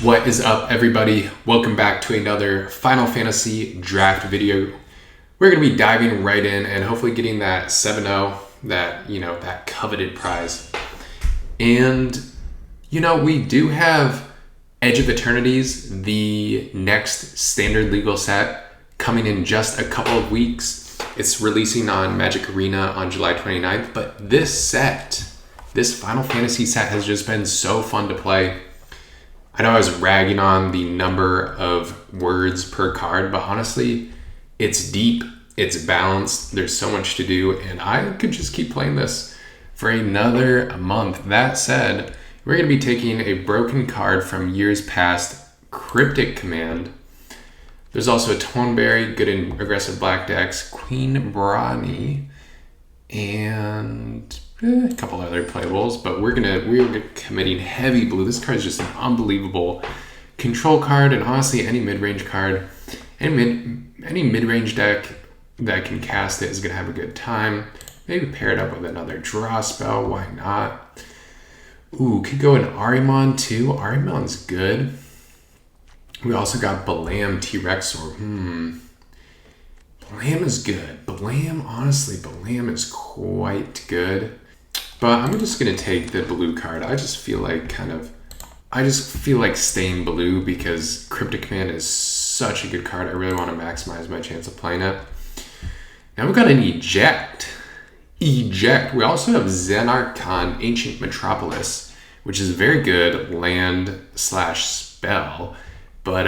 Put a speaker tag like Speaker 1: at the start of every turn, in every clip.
Speaker 1: What is up, everybody? Welcome back to another Final Fantasy draft video. We're going to be diving right in and hopefully getting that 7-0, that coveted prize. And, we do have Edge of Eternities, the next standard legal set, coming in just a couple of weeks. It's releasing on Magic Arena on July 29th, but this Final Fantasy set has just been so fun to play. I know I was ragging on the number of words per card, but honestly, it's deep, it's balanced, there's so much to do, and I could just keep playing this for another month. That said, we're going to be taking a broken card from years past, Cryptic Command. There's also a Toneberry, good and aggressive black decks, Queen Brani, and a couple other playables, but we're committing heavy blue. This card is just an unbelievable control card, and honestly, any mid-range card, any mid-range deck that can cast it is gonna have a good time. Maybe pair it up with another draw spell. Why not? Ooh, could go in Arimon too. Arimon's good. We also got Balam T-Rexor. Balam is good. Balam is quite good. But I'm just going to take the blue card. I just feel like staying blue because Cryptic Command is such a good card. I really want to maximize my chance of playing it. Now we've got an Eject. We also have Zenarchon, Ancient Metropolis, which is very good land/spell. But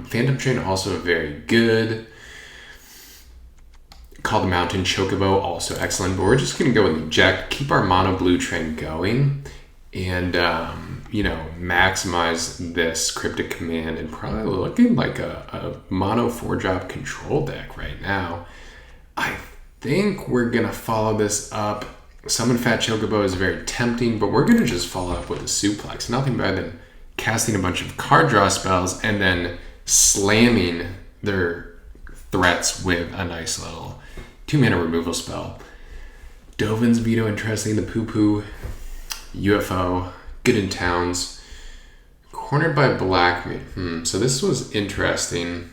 Speaker 1: Phantom Train also very good. Call the Mountain Chocobo, also excellent. But we're just going to go with Eject, keep our mono blue trend going, and maximize this Cryptic Command, and probably looking like a mono 4-drop control deck right now. I think we're going to follow this up. Summon Fat Chocobo is very tempting, but we're going to just follow up with a Suplex. Nothing better than casting a bunch of card draw spells and then slamming their threats with a nice little 2-mana removal spell. Dovin's Veto, interesting. The Poo-Poo, UFO, good in towns. Cornered by Black Mage. So this was interesting.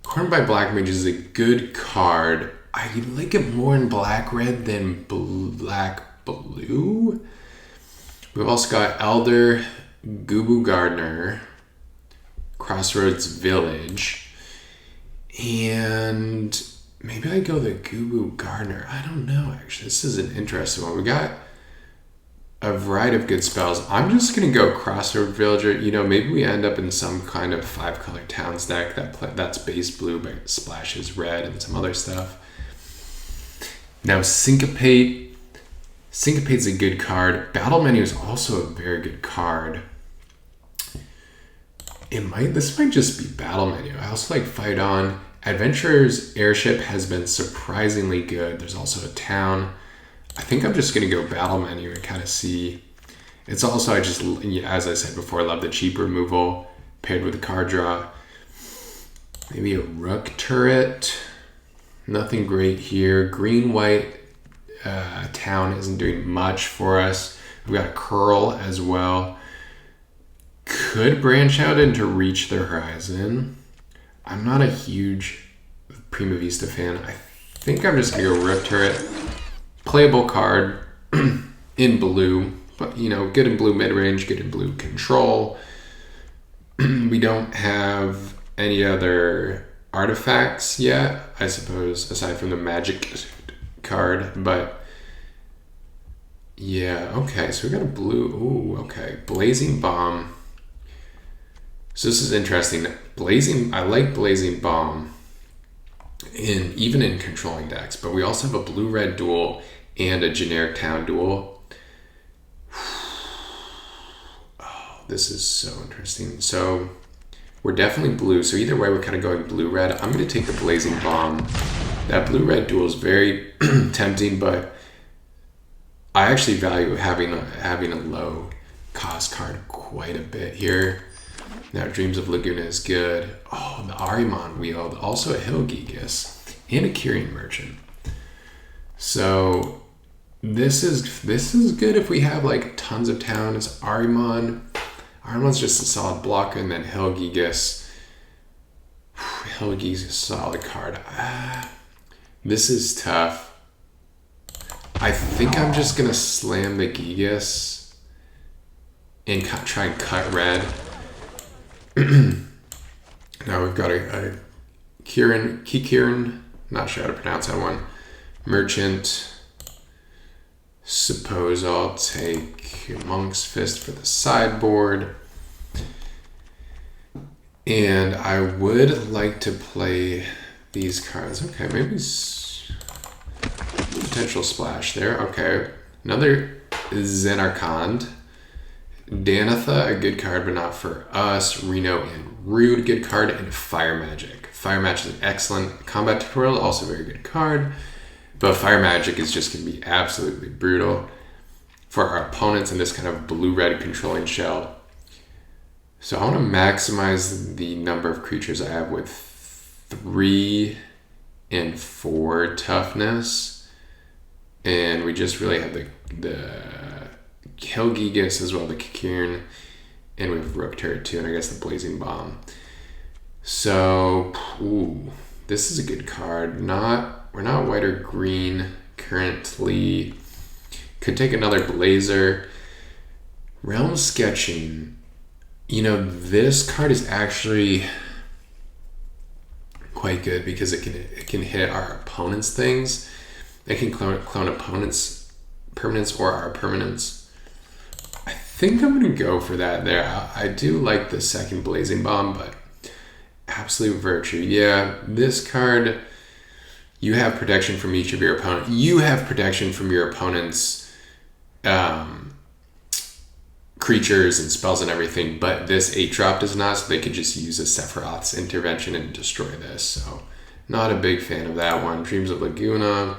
Speaker 1: Cornered by Black Mage is a good card. I like it more in black-red than black-blue. We've also got Elder, Gubu Gardener, Crossroads Village, and maybe I go the Gubu Gardener. I don't know, actually. This is an interesting one. We got a variety of good spells. I'm just going to go Crossroads Villager. Maybe we end up in some kind of 5-color towns deck that's base blue but splashes red and some other stuff. Now, Syncopate's a good card. Battle Menu is also a very good card. This might just be Battle Menu. I also like Fight On. Adventurer's Airship has been surprisingly good. There's also a town. I think I'm just going to go Battle Menu and kind of see. It's also, as I said before, I love the cheap removal paired with the card draw. Maybe a Rook Turret. Nothing great here. Green-White town isn't doing much for us. We've got Curl as well. Could branch out into Reach the Horizon. I'm not a huge Prima Vista fan. I think I'm just going to go Rip Turret. Playable card in blue, but good in blue mid-range, good in blue control. We don't have any other artifacts yet, I suppose, aside from the magic card, but yeah, okay, so we got a blue. Ooh, okay, Blazing Bomb. So this is interesting. I like Blazing Bomb even in controlling decks, but we also have a blue-red duel and a generic town duel. Oh, this is so interesting. So we're definitely blue, so either way we're kind of going blue-red. I'm going to take the Blazing Bomb. That blue-red duel is very tempting, but I actually value having a low-cost card quite a bit here. Now, Dreams of Laguna is good. Oh, the Arimon Wield, also a Hillgigas, and a Kyrian Merchant. So this is good if we have like tons of towns. Arimon, Arnold's just a solid blocker, and then Helgigas. Helgi's a solid card. This is tough. I think I'm just going to slam the Gigas and try and cut red. Now we've got a Kikirin, not sure how to pronounce that one. Merchant. Suppose I'll take Monk's Fist for the sideboard. And I would like to play these cards. Okay, maybe potential splash there. Okay, another Zenarkand. Danitha, a good card, but not for us. Reno and Rude, good card. And Fire Magic. Fire Magic is an excellent combat tutorial, also a very good card. But Fire Magic is just going to be absolutely brutal for our opponents in this kind of blue-red controlling shell. So I want to maximize the number of creatures I have with 3 and 4 toughness. And we just really have the Helgigas as well, the Kikirin, and we have Rook Turret too, and I guess the Blazing Bomb. So, this is a good card. We're not white or green currently. Could take another Blazer. Realm Sketching. You know, this card is actually quite good because it can hit our opponent's things. It can clone opponents' permanents or our permanents. I think I'm going to go for that there. I do like the second Blazing Bomb, but Absolute Virtue. Yeah, this card, you have protection from each of your opponent. You have protection from your opponent's creatures and spells and everything, but this 8-drop does not, so they could just use a Sephiroth's intervention and destroy this. So not a big fan of that one. Dreams of Laguna.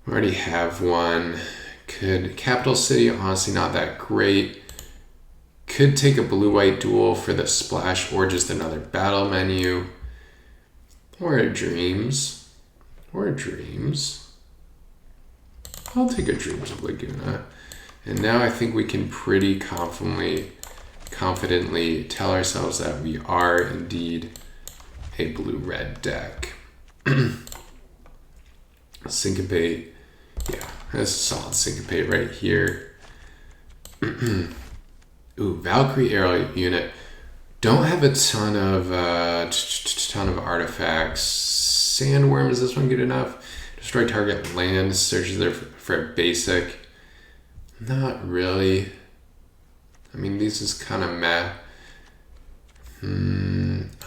Speaker 1: We already have one. Could Capital City, honestly not that great. Could take a blue-white duel for the splash or just another battle menu. Or a Dreams. I'll take a Dreams of Laguna. And now I think we can pretty confidently tell ourselves that we are indeed a blue-red deck. Syncopate. Yeah, that's a solid Syncopate right here. Ooh, Valkyrie Arrow Unit. Don't have a ton of artifacts. Sandworm, is this one good enough? Destroy target land. Searches there for a basic. Not really. I mean, these is kind of meh.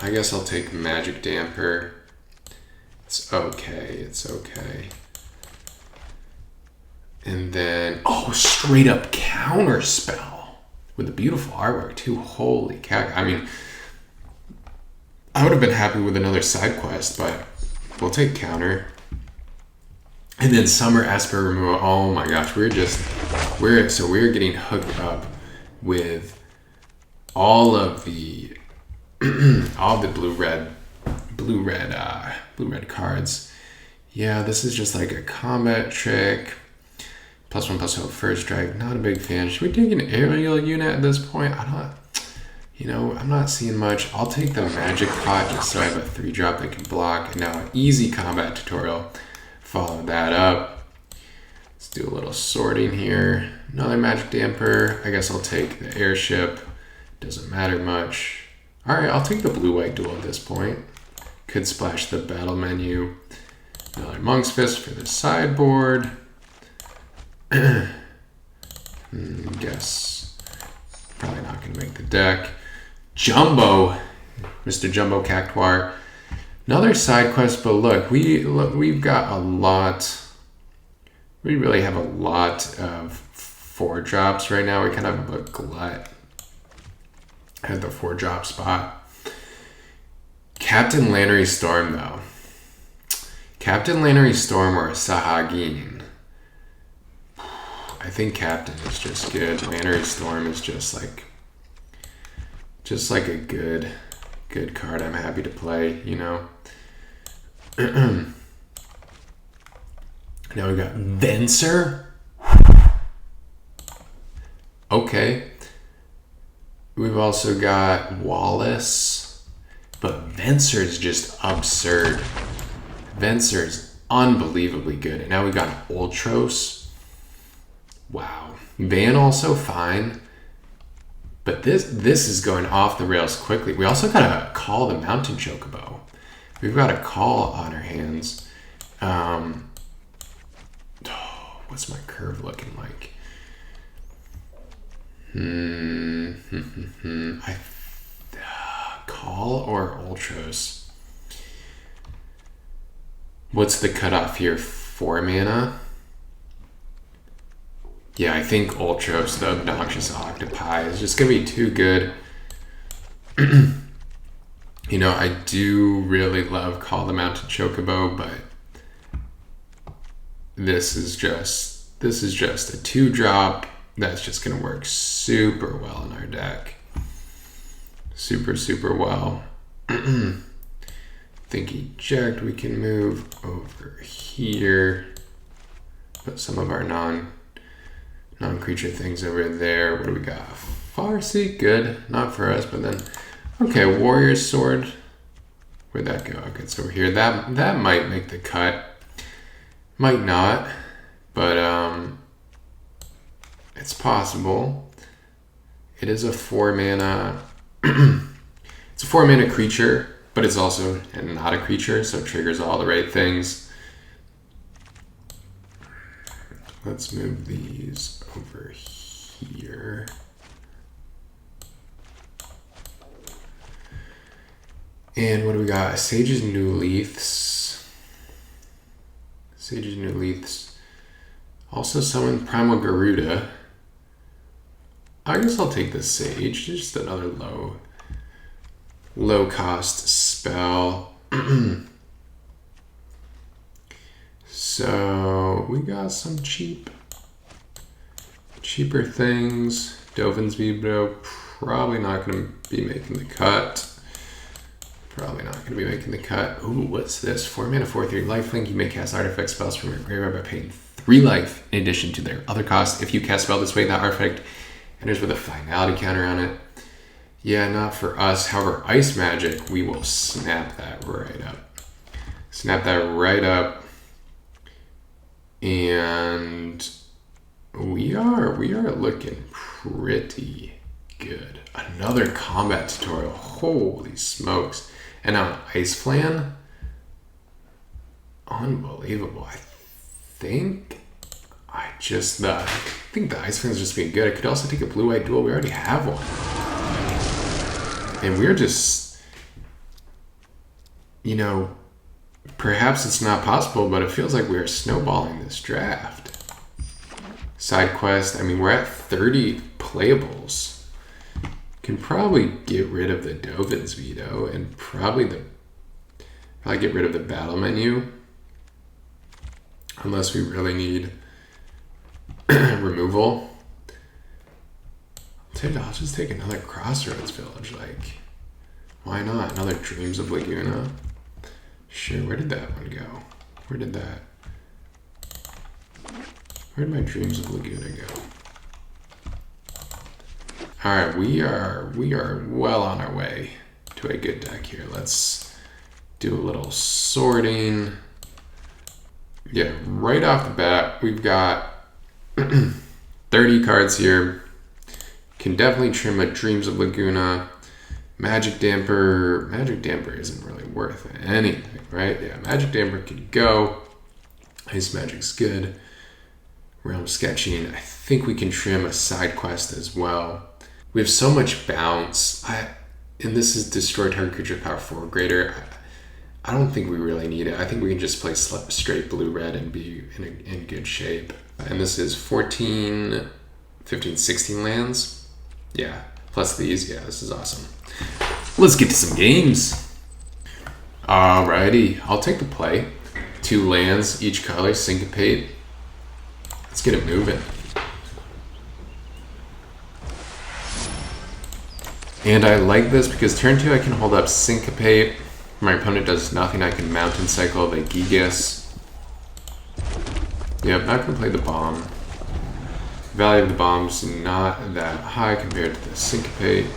Speaker 1: I guess I'll take Magic Damper. It's okay. And then, straight up counter spell with the beautiful artwork too. Holy cow. I mean, I would have been happy with another side quest, but we'll take counter. And then Summer Esper removal. Oh my gosh, we're getting hooked up with all of the blue-red cards. Yeah, this is just like a combat trick. +1/+0 first strike. Not a big fan. Should we take an aerial unit at this point? I'm not seeing much. I'll take the Magic Pot just so I have a 3-drop that can block. And now an easy combat tutorial. Follow that up. Let's do a little sorting here. Another Magic Damper. I guess I'll take the Airship. Doesn't matter much. Alright, I'll take the blue-white duel at this point. Could splash the battle menu. Another Monk's Fist for the sideboard. Guess probably not going to make the deck. Jumbo. Mr. Jumbo Cactuar. Another side quest, but look, we've got a lot. We really have a lot of 4-drops right now. We kind of have a glut at the 4-drop spot. Captain Lannery Storm, though. Captain Lannery Storm or Sahagin. I think Captain is just good. Lannery Storm is just like a good card. I'm happy to play, you know. Now we got Venser. Okay. We've also got Wallace, but Venser's just absurd. Venser's unbelievably good. And now we got Ultros. Wow. Van also fine. But this is going off the rails quickly. We also got to call the Mountain Chocobo. We've got a call on our hands. What's my curve looking like? Call or Ultros? What's the cutoff here? 4 mana? Yeah, I think Ultros, the Obnoxious Octopi, is just going to be too good. You know, I do really love Call the Mountain Chocobo, but this is just a 2-drop that's just going to work super well in our deck. Super, super well. Think eject, we can move over here. Put some of our non-creature things over there. What do we got? Farseek, good. Not for us, but then... Okay, Warrior's Sword. Where'd that go? Okay, it's over here. That might make the cut. Might not, but it's possible. It is a 4 mana... It's a 4 mana creature, but it's also not a creature, so it triggers all the right things. Let's move these over here. And what do we got? Sage's New Leaves. Sage's New Leaves. Also summon Primal Garuda. I guess I'll take the Sage. Just another low cost spell. So we got some cheaper things. Dovin's Vibro, probably not going to be making the cut. Ooh, what's this? 4 mana, 4/3 lifelink. You may cast artifact spells from your graveyard by paying 3 life in addition to their other cost. If you cast spell this way, that artifact enters with a finality counter on it. Yeah, not for us. However, Ice Magic, we will snap that right up. And we are looking pretty good. Another combat tutorial. Holy smokes. And now an Ice Plan. Unbelievable. I think the Ice Plan is just being good. I could also take a Blue-White Duel. We already have one. And we're just, you know, perhaps it's not possible, but it feels like we are snowballing this draft. Side quest, I mean, we're at 30 playables. Can probably get rid of the Dovin's Veto and probably get rid of the battle menu. Unless we really need removal. I'll just take another Crossroads Village, like, why not? Another Dreams of Laguna. Sure, where did that one go? Where did my Dreams of Laguna go? Alright, we are well on our way to a good deck here. Let's do a little sorting. Yeah, right off the bat, we've got 30 cards here. Can definitely trim a Dreams of Laguna. Magic Damper isn't really worth anything, right? Yeah, Magic Damper can go. Ice Magic's good. Realm Sketching. I think we can trim a side quest as well. We have so much bounce. And this is destroy target creature power 4 or greater. I don't think we really need it. I think we can just play straight blue-red and be in good shape. And this is 14, 15, 16 lands. Yeah, plus these. Yeah, this is awesome. Let's get to some games. Alrighty, I'll take the play. 2 lands, each color, syncopate. Let's get it moving. And I like this because turn 2 I can hold up syncopate. My opponent does nothing, I can mountain cycle the Gigas. Yep, not gonna play the bomb. value of the bomb's not that high compared to the syncopate.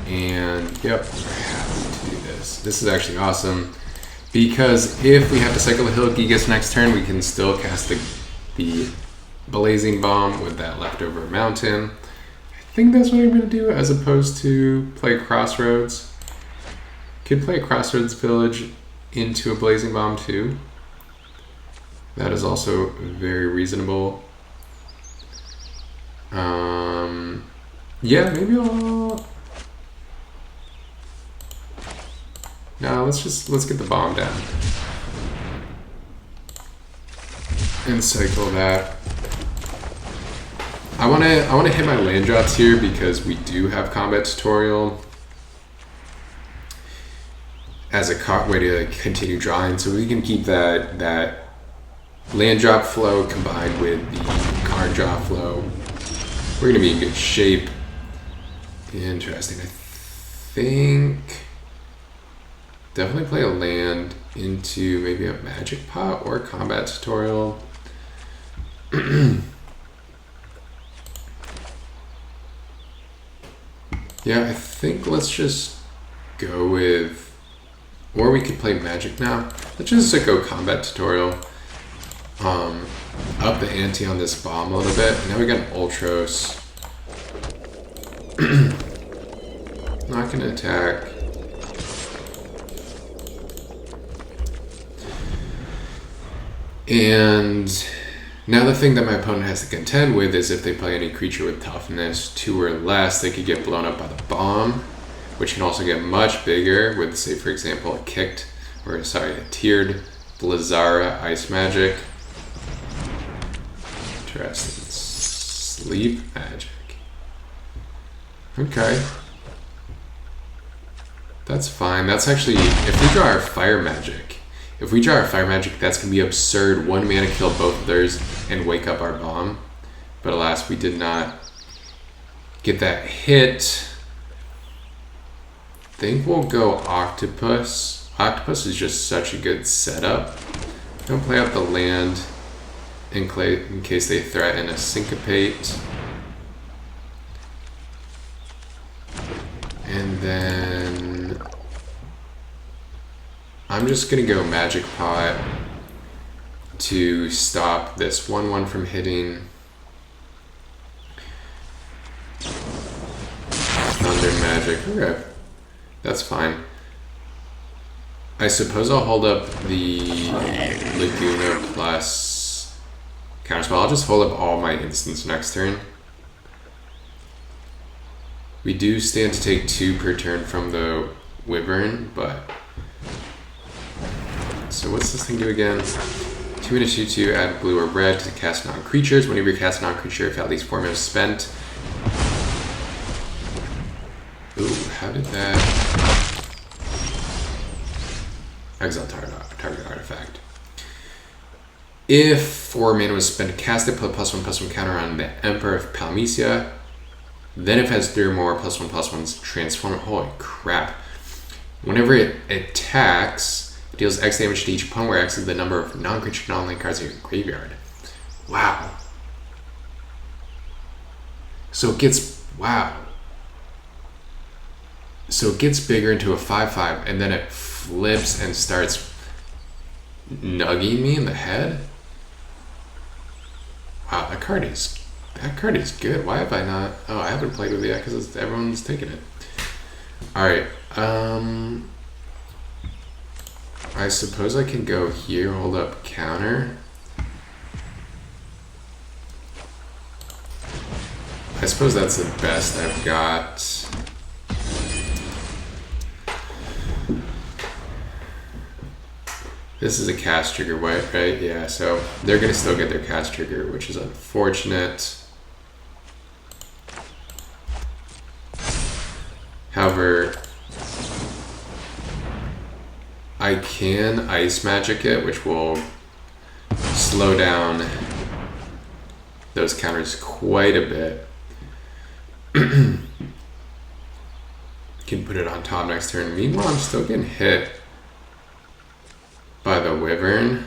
Speaker 1: And yep, we're happy to do this. This is actually awesome because if we have to cycle the Hill of Gigas next turn, we can still cast the Blazing Bomb with that leftover mountain. I think that's what I'm going to do as opposed to play Crossroads. Could play Crossroads Village into a Blazing Bomb too. That is also very reasonable. Yeah, maybe I'll... No, let's get the bomb down. And cycle that. I wanna hit my land drops here because we do have combat tutorial as a way to continue drawing, so we can keep that land drop flow combined with the card draw flow. We're gonna be in good shape. Interesting. I think definitely play a land into maybe a magic pot or combat tutorial. Yeah, I think let's just go with, or we could play magic now. Let's just go combat tutorial. Up the ante on this bomb a little bit. Now we got an Ultros. Not gonna attack. And now the thing that my opponent has to contend with is if they play any creature with toughness 2 or less, they could get blown up by the bomb, which can also get much bigger with, say, for example, a tiered Blazara Ice Magic. Interesting. Sleep Magic. Okay. That's fine. That's actually, if we draw our Fire Magic, that's going to be absurd. 1 mana kill both of theirs and wake up our bomb. But alas, we did not get that hit. I think we'll go Octopus. Octopus is just such a good setup. Don't play out the land in case they threaten a Syncopate. And then I'm just gonna go Magic Pot to stop this 1/1 from hitting. Thunder Magic, okay, that's fine. I suppose I'll hold up the Laguna plus counterspell. I'll just hold up all my instants next turn. We do stand to take 2 per turn from the Wyvern, but... So what's this thing do again? 2 and a 2/2, add blue or red to cast non-creatures. Whenever you cast a non-creature, if at least 4 mana is spent. Ooh, how did that... Exile target artifact. If 4 mana was spent to cast it, put +1/+1 counter on the Emperor of Palmesia. Then if it has 3 or more +1/+1s, transform it. Holy crap. Whenever it attacks, it deals X damage to each opponent, where X is the number of non-creature non-land cards in your graveyard. Wow. So it gets... Wow. So it gets bigger into a 5/5, and then it flips and starts nugging me in the head? Wow, that card is good. Why have I not... Oh, I haven't played with it yet because everyone's taking it. Alright, I suppose I can go here, hold up counter. I suppose that's the best I've got. This is a cast trigger, right? Yeah, so they're gonna still get their cast trigger, which is unfortunate. However, I can Ice Magic it, which will slow down those counters quite a bit. Can put it on top next turn. Meanwhile, I'm still getting hit by the Wyvern.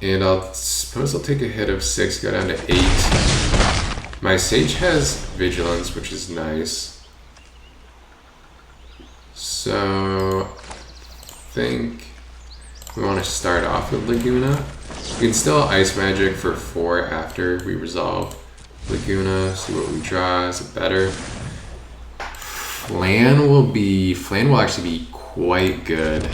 Speaker 1: And I'll suppose I'll take a hit of 6, go down to 8. My Sage has Vigilance, which is nice. So I think we want to start off with Laguna. We can still Ice Magic for 4 after we resolve Laguna, see what we draw. Is it better? Flan will actually be quite good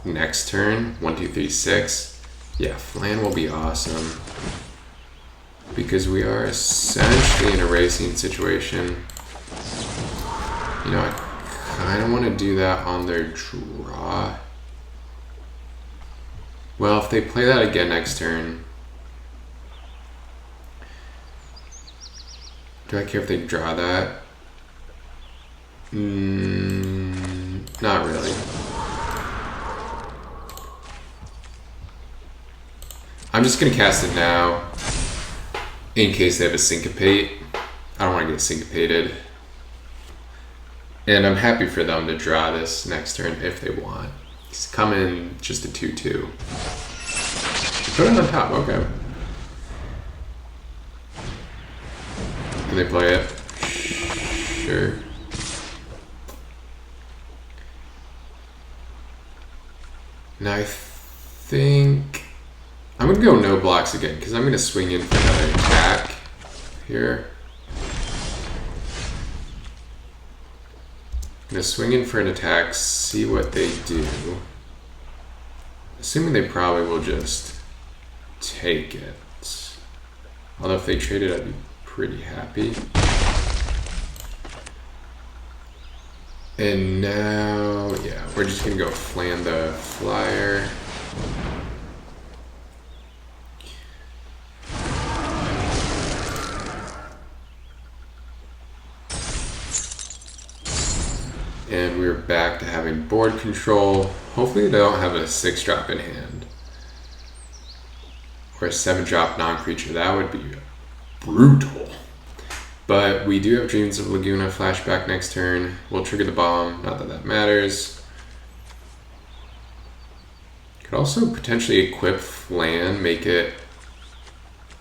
Speaker 1: next turn. 1, 2, 3, 6. Yeah, Flan will be awesome because we are essentially in a racing situation. You know, I kind of want to do that on their draw. Well, if they play that again next turn, do I care if they draw that? Not really. I'm just going to cast it now in case they have a syncopate. I don't want to get syncopated. And I'm happy for them to draw this next turn if they want. He's coming just a 2/2. Put it on top, okay. Can they play it? Sure. Now I think I'm gonna go no blocks again because I'm gonna swing in for another attack here. I'm gonna swing in for an attack, see what they do. Assuming they probably will just take it. Although if they trade it, I'd be pretty happy. And now, yeah, we're just gonna go Flan the Flyer. And we're back to having board control. Hopefully they don't have a 6-drop in hand. Or a 7-drop non-creature. That would be brutal. But we do have Dreams of Laguna flashback next turn. We'll trigger the bomb. Not that that matters. Could also potentially equip Flan, make it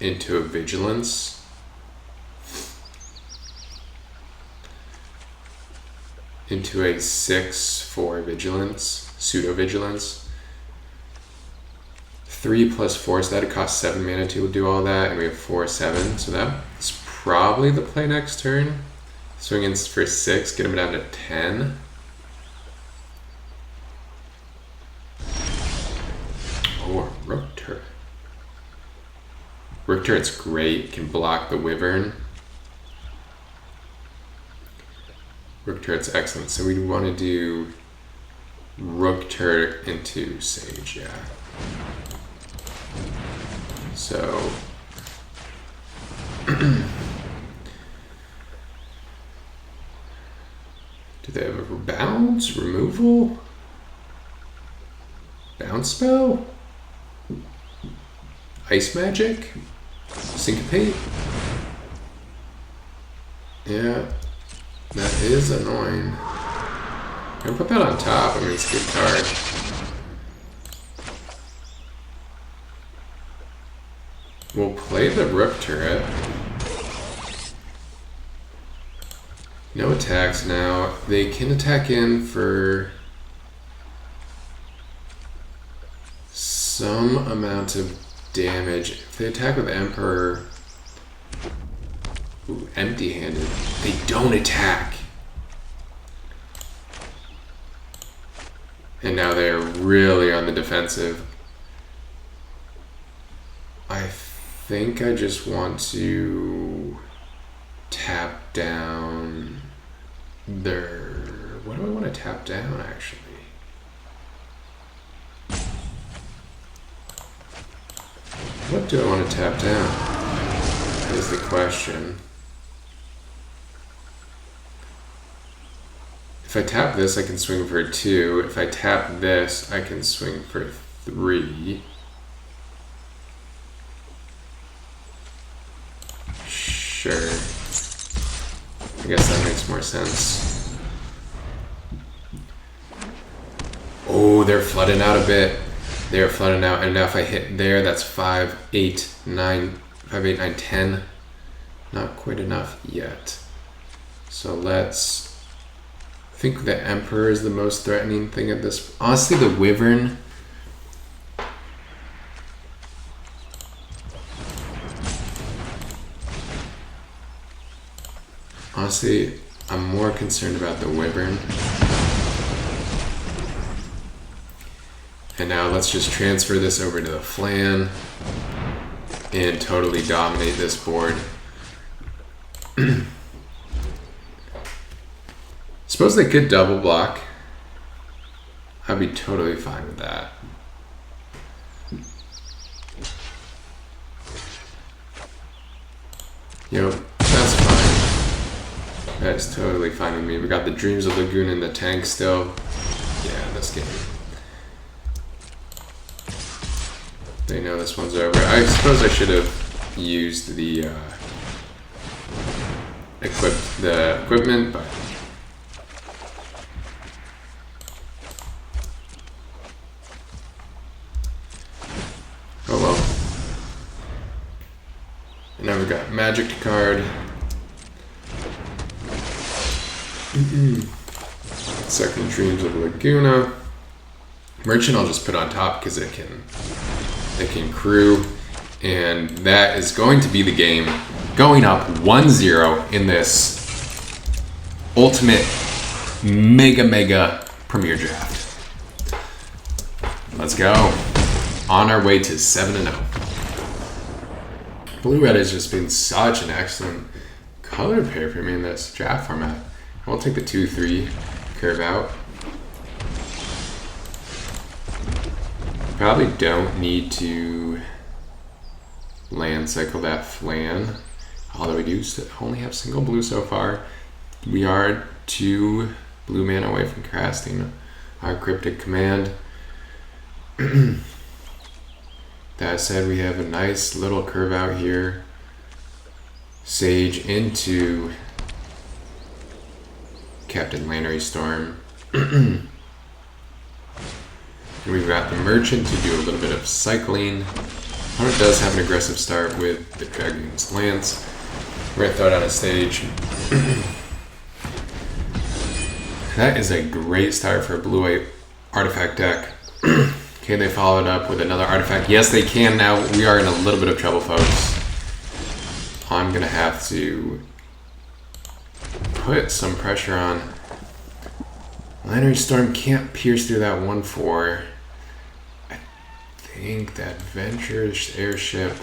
Speaker 1: into a Vigilance. Into a 6/4 Vigilance, Pseudo Vigilance. 3 + 4, so that'd cost 7 mana to do all that, and we have 4/7, so that's probably the play next turn. Swing in for 6, get him down to 10. Oh, a Rook Turret. Rook Turret's great, can block the Wyvern. Rook Turret's excellent, so we want to do Rook Turret into Sage, yeah. So do they have a bounce, removal, bounce spell, ice magic, syncopate? Yeah, that is annoying. I'm gonna put that on top. I mean, it's a good card. We'll play the Rook Turret. No attacks now. They can attack in for some amount of damage. If they attack with Emperor, empty-handed, they don't attack. And now they're really on the defensive. I think I just want to tap down their... What do I want to tap down, actually? What do I want to tap down? That is the question. If I tap this, I can swing for 2. If I tap this, I can swing for 3. Sure. I guess that makes more sense. Oh, they're flooding out a bit. They're flooding out, and now if I hit there, that's 5, 8, 9, 5, 8, 9, 10. Not quite enough yet. So let's... I think the Emperor is the most threatening thing at this... Honestly, the Wyvern... Honestly, I'm more concerned about the Wyvern. And now let's just transfer this over to the Flan and totally dominate this board. Suppose they could double block. I'd be totally fine with that. Yep, that's fine. That is totally fine with me. We got the Dreams of Lagoon in the tank still. Yeah, this game. They know this one's over. I suppose I should have used the equipment, but oh well. And now we've got Magic card. Second Dreams of Laguna. Merchant I'll just put on top because it can crew, and that is going to be the game. Going up 1-0 in this ultimate mega premier draft. Let's go. On our way to 7-0. Blue-red has just been such an excellent color pair for me in this draft format. I'll take the 2-3 curve out. Probably don't need to land cycle that Flan, although we do only have single blue so far. We are 2 blue mana away from casting our Cryptic Command. That said, we have a nice little curve out here. Sage into Captain Lannery Storm. We've got the Merchant to do a little bit of cycling. Opponent does have an aggressive start with the Dragoon's Lance. We're going to throw it on a stage. That is a great start for a blue-white artifact deck. Can they follow it up with another artifact? Yes, they can now. We are in a little bit of trouble, folks. I'm going to have to put some pressure on. Lannery Storm can't pierce through that 1/4. I think that Venture's Airship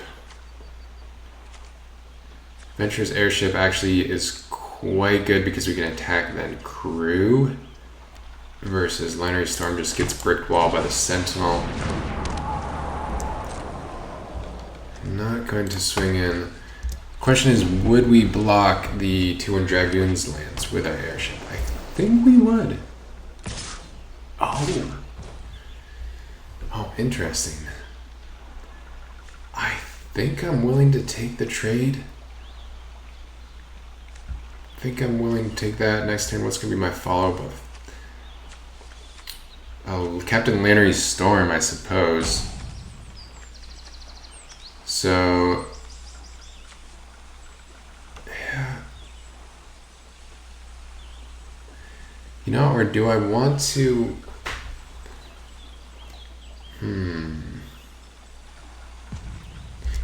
Speaker 1: actually is quite good because we can attack then crew, versus Lannery Storm just gets brick wall by the Sentinel. I'm not going to swing in. Question is, would we block the 2-1 Dragoon's Lance with our airship? I think we would. Oh, interesting. I think I'm willing to take the trade. I think I'm willing to take that. Next turn, what's going to be my follow-up of? Oh, Captain Lannery Storm, I suppose. So... yeah. You know, or do I want to...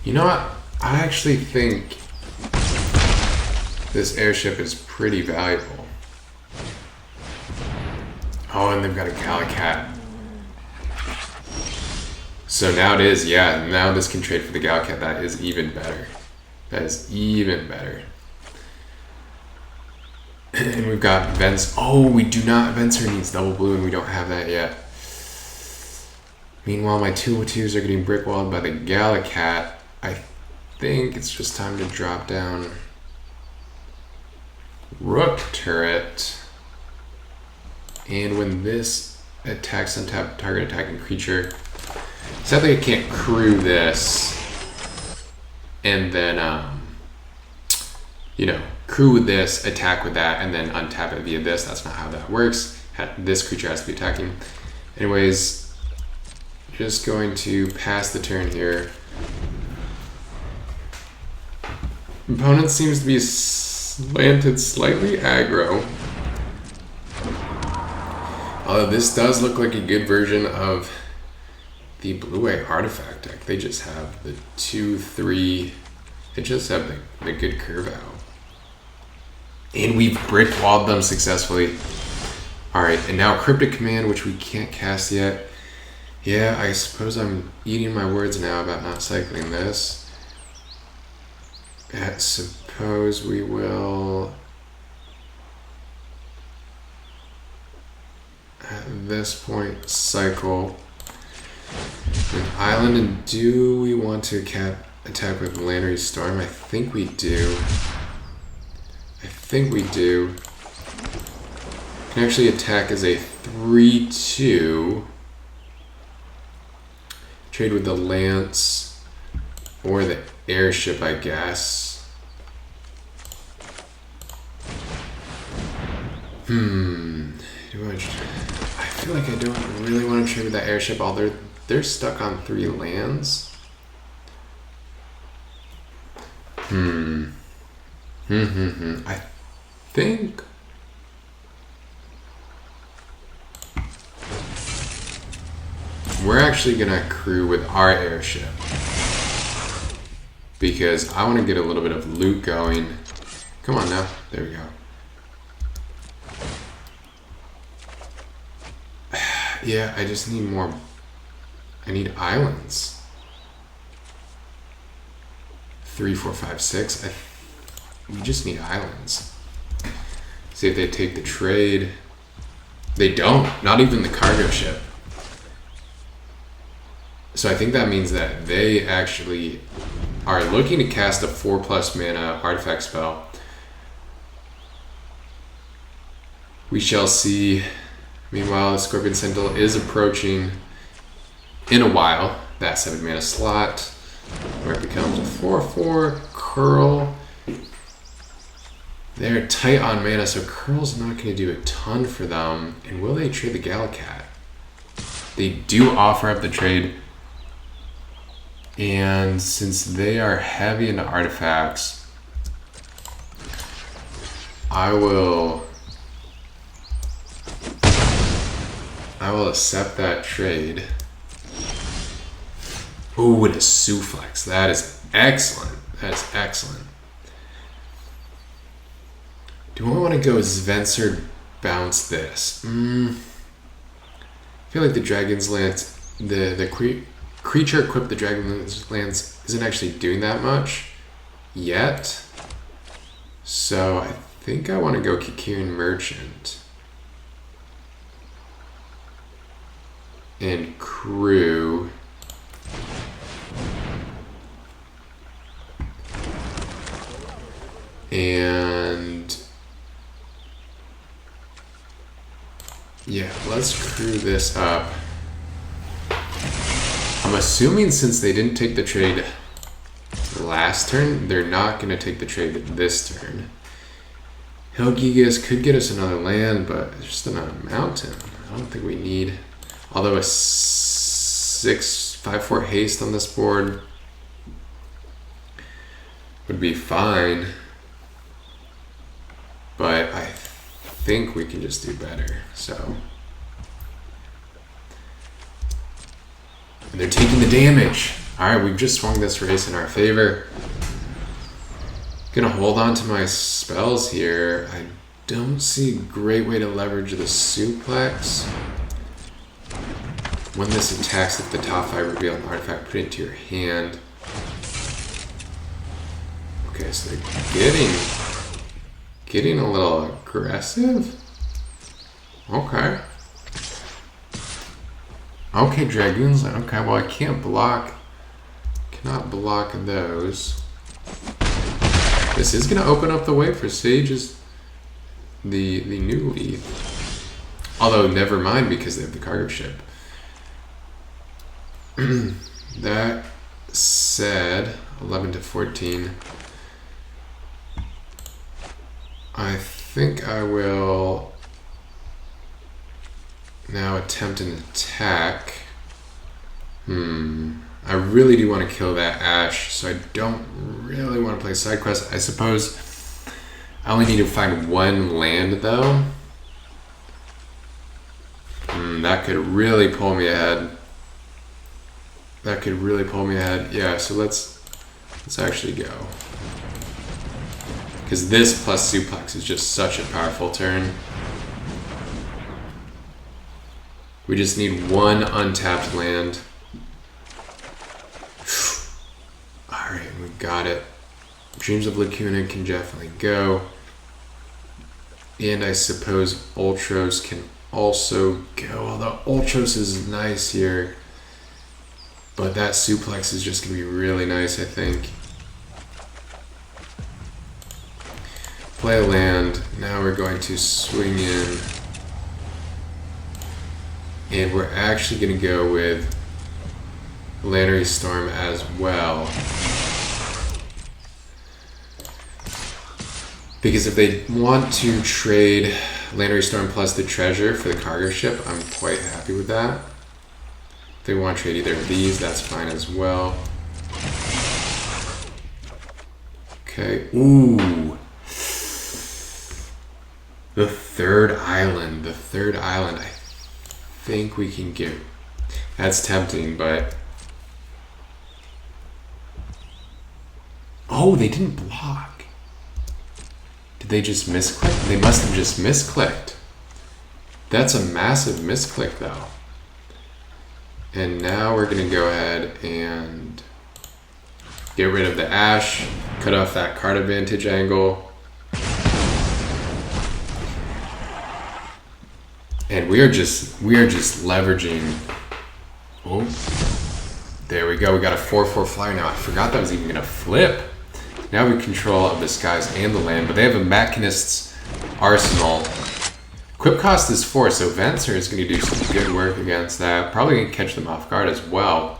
Speaker 1: You know what? I actually think this airship is pretty valuable. Oh, and they've got a Galacat. So now it is, yeah, now this can trade for the Galacat. That is even better. That is even better. And we've got Vents. Oh, we do not. Venser needs double blue, and we don't have that yet. Meanwhile, my 2/2s are getting brickwalled by the Galacat. I think it's just time to drop down Rook Turret. And when this attacks untap target attacking creature, sadly I can't crew this and then you know, crew with this, attack with that, and then untap it via this. That's not how that works. This creature has to be attacking. Anyways, just going to pass the turn here. Opponent seems to be slanted slightly aggro. Although this does look like a good version of the blue-white artifact deck. They just have the 2-3. They just have the good curve out. And we've brick-walled them successfully. Alright, and now Cryptic Command, which we can't cast yet. Yeah, I suppose I'm eating my words now about not cycling this. I suppose we will... at this point, cycle an island. And do we want to attack with Landry Storm? I think we do. Can actually attack as a 3-2. Trade with the Lance or the Airship, I guess. I feel like I don't really want to trade with that Airship, although they're stuck on 3 lands. I think we're actually gonna crew with our Airship because I want to get a little bit of loot going. Come on now, there we go. Yeah, I just need more. I need islands. 3, 4, 5, 6. We just need islands. See if they take the trade. They don't. Not even the cargo ship. So I think that means that they actually are looking to cast a 4+ mana artifact spell. We shall see. Meanwhile, the Scorpion Sentinel is approaching in a while that 7 mana slot where it becomes a 4/4 curl. They're tight on mana, so curl's not going to do a ton for them. And will they trade the Galacat? They do offer up the trade. And since they are heavy into artifacts, I will accept that trade. Ooh, and a Suplex. That is excellent. That is excellent. Do I want to go Svenser bounce this? I feel like the Dragon's Lance, the creature equipped the Dragon's Lance isn't actually doing that much yet. So I think I want to go Kikirian Merchant. And crew. And yeah, let's crew this up. I'm assuming since they didn't take the trade last turn, they're not going to take the trade this turn. Helgigas could get us another land, but it's just another mountain. I don't think we need... Although a 5/4 haste on this board would be fine. But I think we can just do better. So and they're taking the damage. Alright, we've just swung this race in our favor. Gonna hold on to my spells here. I don't see a great way to leverage the Suplex. When this attacks, if the top 5 reveal an artifact, put it into your hand. Okay, so they're getting a little aggressive. Okay. Okay, Dragoons. Okay, well I cannot block those. This is gonna open up the way for Sage's the new leaf. Although never mind because they have the cargo ship. That said, 11-14. I think I will now attempt an attack. I really do want to kill that Ash, so I don't really want to play side quest. I suppose I only need to find one land though. That could really pull me ahead. That could really pull me ahead. Yeah, so let's actually go. Because this plus suplex is just such a powerful turn. We just need one untapped land. Alright, we got it. Dreams of Lacuna can definitely go. And I suppose Ultros can also go. Although Ultros is nice here. But that suplex is just going to be really nice, I think. Play a land. Now we're going to swing in. And we're actually going to go with Lannery Storm as well. Because if they want to trade Lannery Storm plus the treasure for the cargo ship, I'm quite happy with that. If they want to trade either of these, that's fine as well. Okay. Ooh. The third island. The third island. I think we can get. That's tempting, but. Oh, they didn't block. Did they just misclick? They must have just misclicked. That's a massive misclick, though. And now we're going to go ahead and get rid of the Ash, cut off that card advantage angle. And we are just leveraging. Oh, there we go. We got a 4/4 flyer now. I forgot that was even going to flip. Now we control of the skies and the land, but they have a Machinist's arsenal. Equip cost is 4, so Venser is going to do some good work against that. Probably going to catch them off guard as well.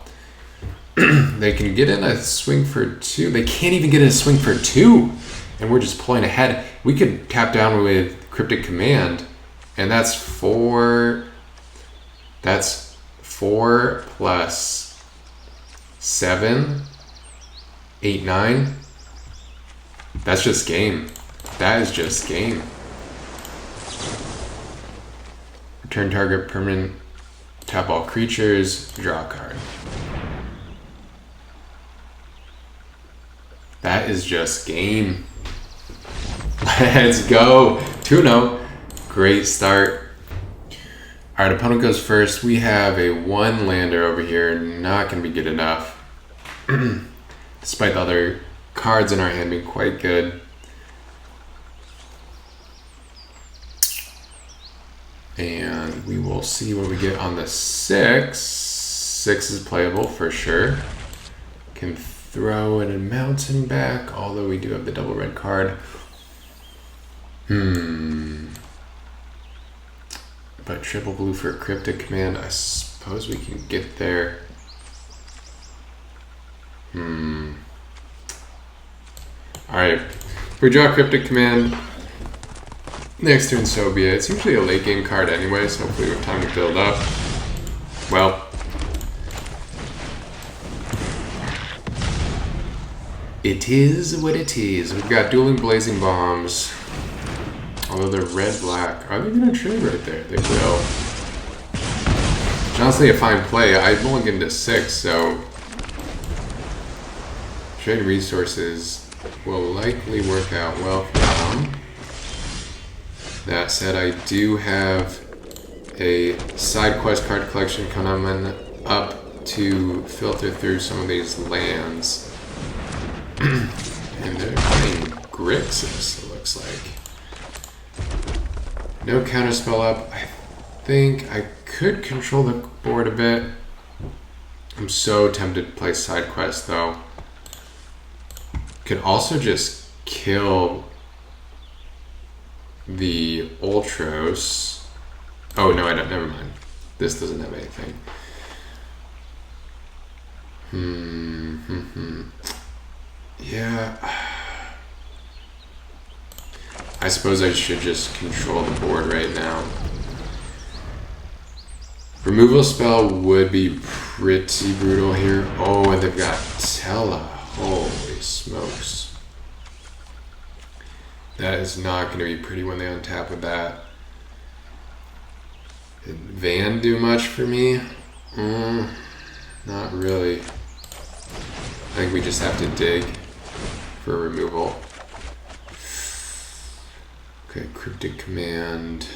Speaker 1: They can get in a swing for 2. They can't even get in a swing for 2. And we're just pulling ahead. We could tap down with Cryptic Command. And that's 4. That's 4 plus 7. 8, 9. That's just game. That is just game. Return target permanent, tap all creatures, draw a card. That is just game. Let's go. 2-0. Great start. Alright, opponent goes first. We have a 1 lander over here. Not going to be good enough. Despite the other cards in our hand being quite good. And we will see what we get on the 6. 6 is playable for sure. Can throw in a mountain back, although we do have the double red card. But triple blue for Cryptic Command, I suppose we can get there. Alright, if we draw Cryptic Command, next turn so be it. It's usually a late game card anyway, so hopefully we have time to build up. Well, it is what it is. We've got Dueling Blazing Bombs. Although they're red-black. Are they going to trade right there? They will. It's honestly a fine play. I've only getting to 6, so trading resources will likely work out well for them. That said, I do have a side quest card collection coming up to filter through some of these lands. And they're playing Grixis, it looks like. No counterspell up. I think I could control the board a bit. I'm so tempted to play side quest though. Could also just kill the Ultros. Oh no, I don't. Never mind. This doesn't have anything. Yeah. I suppose I should just control the board right now. Removal spell would be pretty brutal here. Oh, and they've got Tella. Holy smokes. That is not going to be pretty when they untap with that. Did Van do much for me? Not really. I think we just have to dig for removal. Okay, Cryptic Command.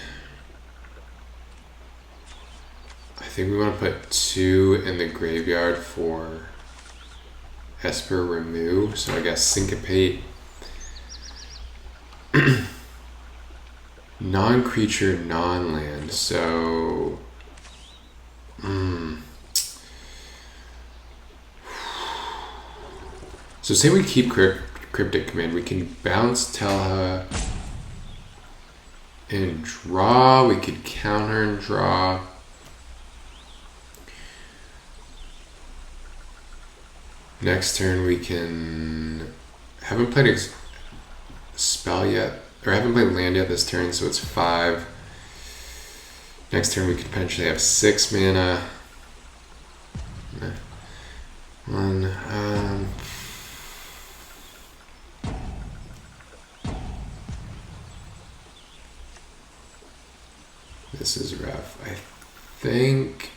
Speaker 1: I think we want to put 2 in the graveyard for Esper remove. So I guess Syncopate. Non-creature, non-land. So... So say we keep Cryptic Command. We can bounce Telha and draw. We could counter and draw. Next turn we can... Haven't played a spell yet. Or haven't played land yet this turn, so it's 5. Next turn we could potentially have 6 mana. 1. This is rough. I think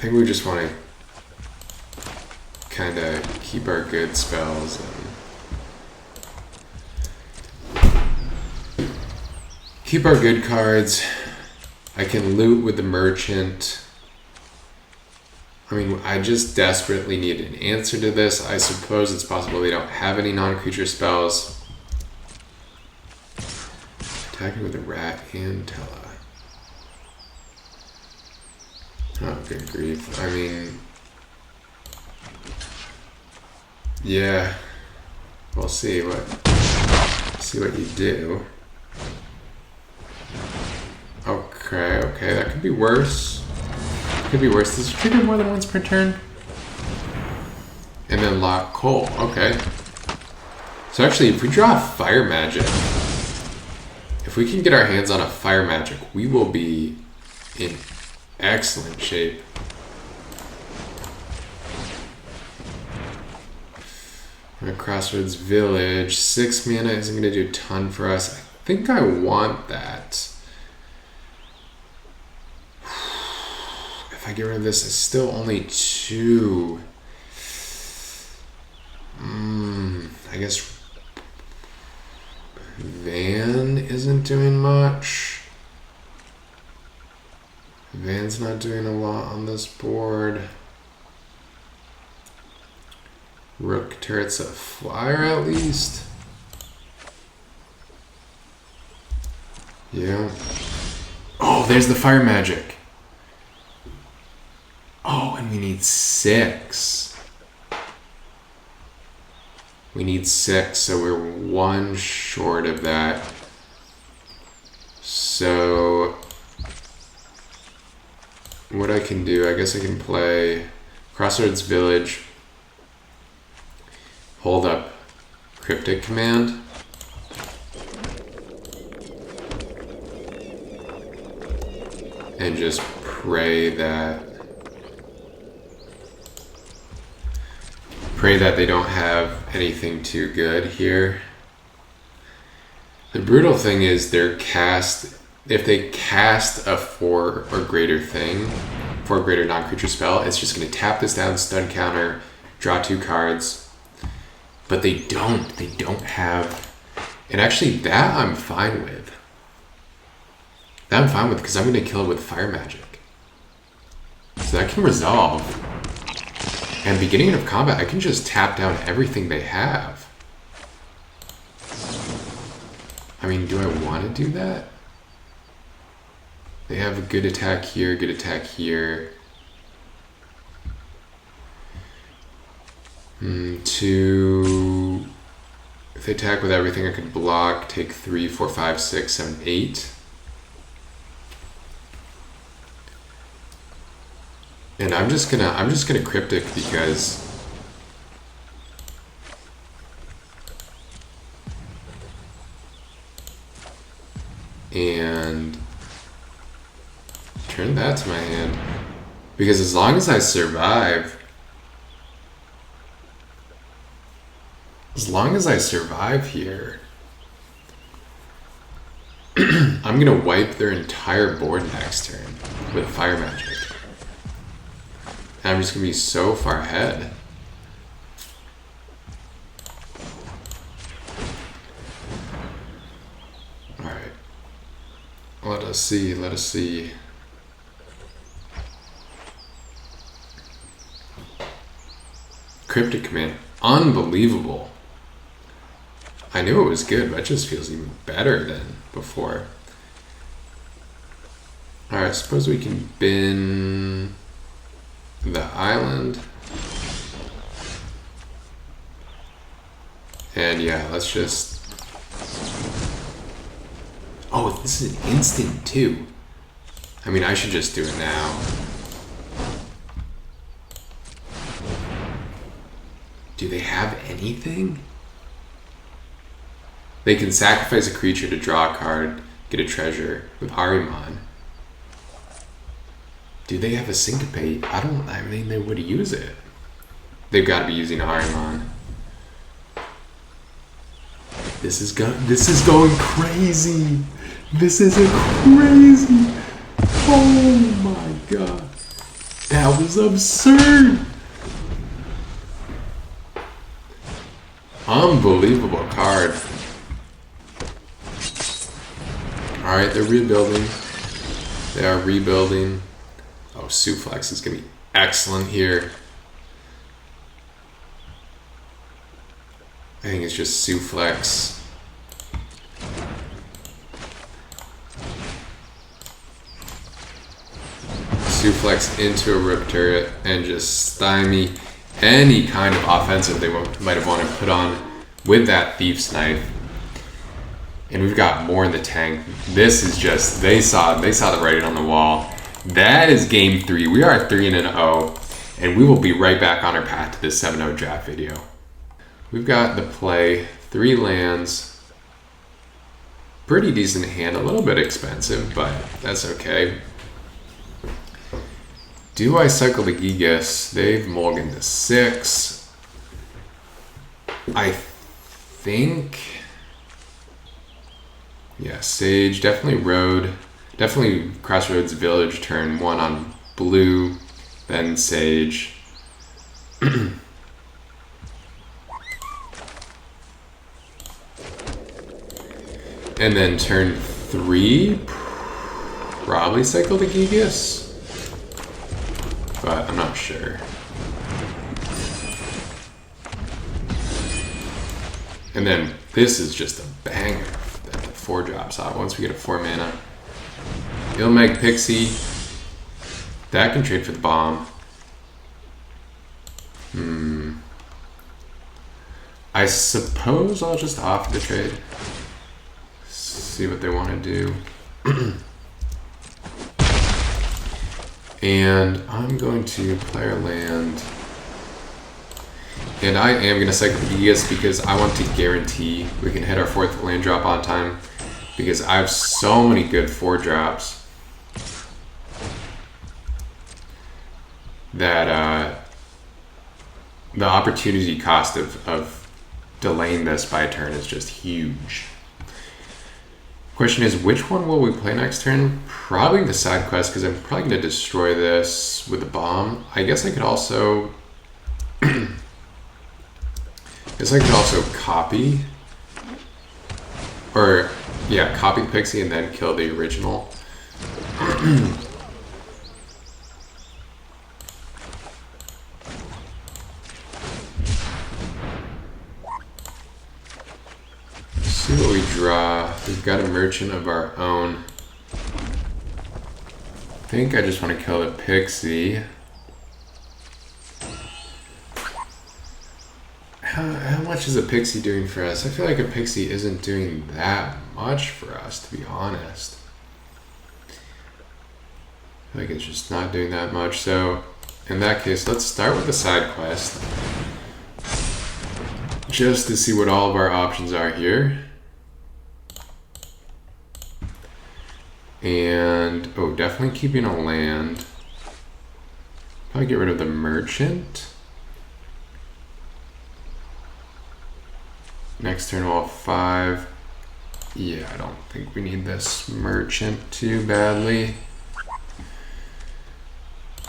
Speaker 1: we just want to kind of keep our good spells and keep our good cards. I can loot with the merchant. I mean, I just desperately need an answer to this. I suppose it's possible they don't have any non-creature spells. Attacking with the rat and Tella. Oh, good grief. I mean... Yeah. We'll see what you do. Okay, that could be worse. Could be worse. Does it trigger more than once per turn? And then lock Cole. Okay. So actually, if we draw a Fire Magic, if we can get our hands on a Fire Magic, we will be in excellent shape. Crossroads Village. 6 mana isn't going to do a ton for us. I think I want that. If I get rid of this, it's still only 2. I guess Van isn't doing much. Van's not doing a lot on this board. Rook turret's a flyer at least. Yeah. Oh, there's the Fire Magic. Oh, and we need 6. We need 6, so we're 1 short of that. So what I can do, I guess I can play Crossroads Village, hold up Cryptic Command, and just pray that they don't have anything too good here. The brutal thing is if they cast a 4 or greater thing, 4 or greater non-creature spell, it's just going to tap this down, stun counter, draw 2 cards. But they don't have, and actually that I'm fine with. That I'm fine with because I'm going to kill it with Fire Magic. So that can resolve. And beginning of combat, I can just tap down everything they have. I mean, do I want to do that? They have a good attack here, good attack here. 2. If they attack with everything, I could block, take 3, 4, 5, 6, 7, 8. And I'm just gonna Cryptic because and that to my hand. Because as long as I survive... As long as I survive here... I'm gonna wipe their entire board next turn with fire magic. And I'm just gonna be so far ahead. Alright. Let us see, let us see. Cryptic command. Unbelievable. I knew it was good, but it just feels even better than before. Alright, suppose we can bin the island. And yeah, let's just... Oh, this is an instant too. I mean, I should just do it now. Do they have anything? They can sacrifice a creature to draw a card, get a treasure with Ahriman. Do they have a syncopate? I mean, they would use it. They've got to be using Ahriman. This is going crazy. This is crazy. Oh my god. That was absurd. Unbelievable card. Alright, they're rebuilding. They are rebuilding. Oh, Suplex is going to be excellent here. I think it's just Suplex. Suplex into a Rip Turret and just stymie any kind of offensive they might have wanted to put on with that Thief's Knife. And we've got more in the tank. This is just, they saw the writing on the wall. That is game 3. We are 3-0, and we will be right back on our path to this 7-0 draft video. We've got the play, 3 lands. Pretty decent hand, a little bit expensive, but that's okay. Do I cycle the Gigas? They've mulliganed to 6. I think... Yeah, Sage, definitely Road. Definitely Crossroads Village, turn 1 on blue, then Sage. And then turn 3, probably cycle the Gigas. But I'm not sure. And then this is just a banger that the 4 drops out once we get a 4 mana. Ilmeg Pixie. That can trade for the bomb. I suppose I'll just offer the trade. See what they want to do. And I'm going to player land. And I am going to cycle the Gigas because I want to guarantee we can hit our 4th land drop on time. Because I have so many good 4 drops that the opportunity cost of delaying this by a turn is just huge. Question is, which one will we play next turn? Probably the side quest, because I'm probably going to destroy this with a bomb. I guess I could also... copy. Or, yeah, copy the Pixie and then kill the original. See what we draw. We've got a Merchant of our own. I think I just want to kill the Pixie. How much is a Pixie doing for us? I feel like a Pixie isn't doing that much for us, to be honest. I feel like it's just not doing that much. So in that case, let's start with the side quest. Just to see what all of our options are here. And, oh, definitely keeping a land. Probably get rid of the merchant. Next turn we'll have 5. Yeah, I don't think we need this merchant too badly.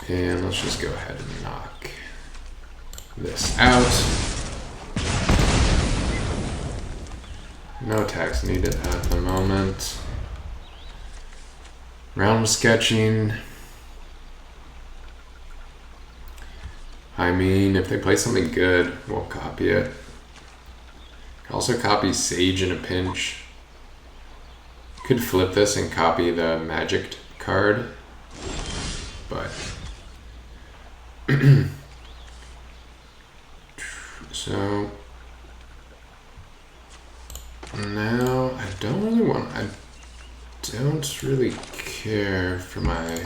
Speaker 1: And let's just go ahead and knock this out. No attacks needed at the moment. Realm sketching. I mean, if they play something good, we'll copy it. Also copy Sage in a pinch. Could flip this and copy the magic card, but so now I don't really care for my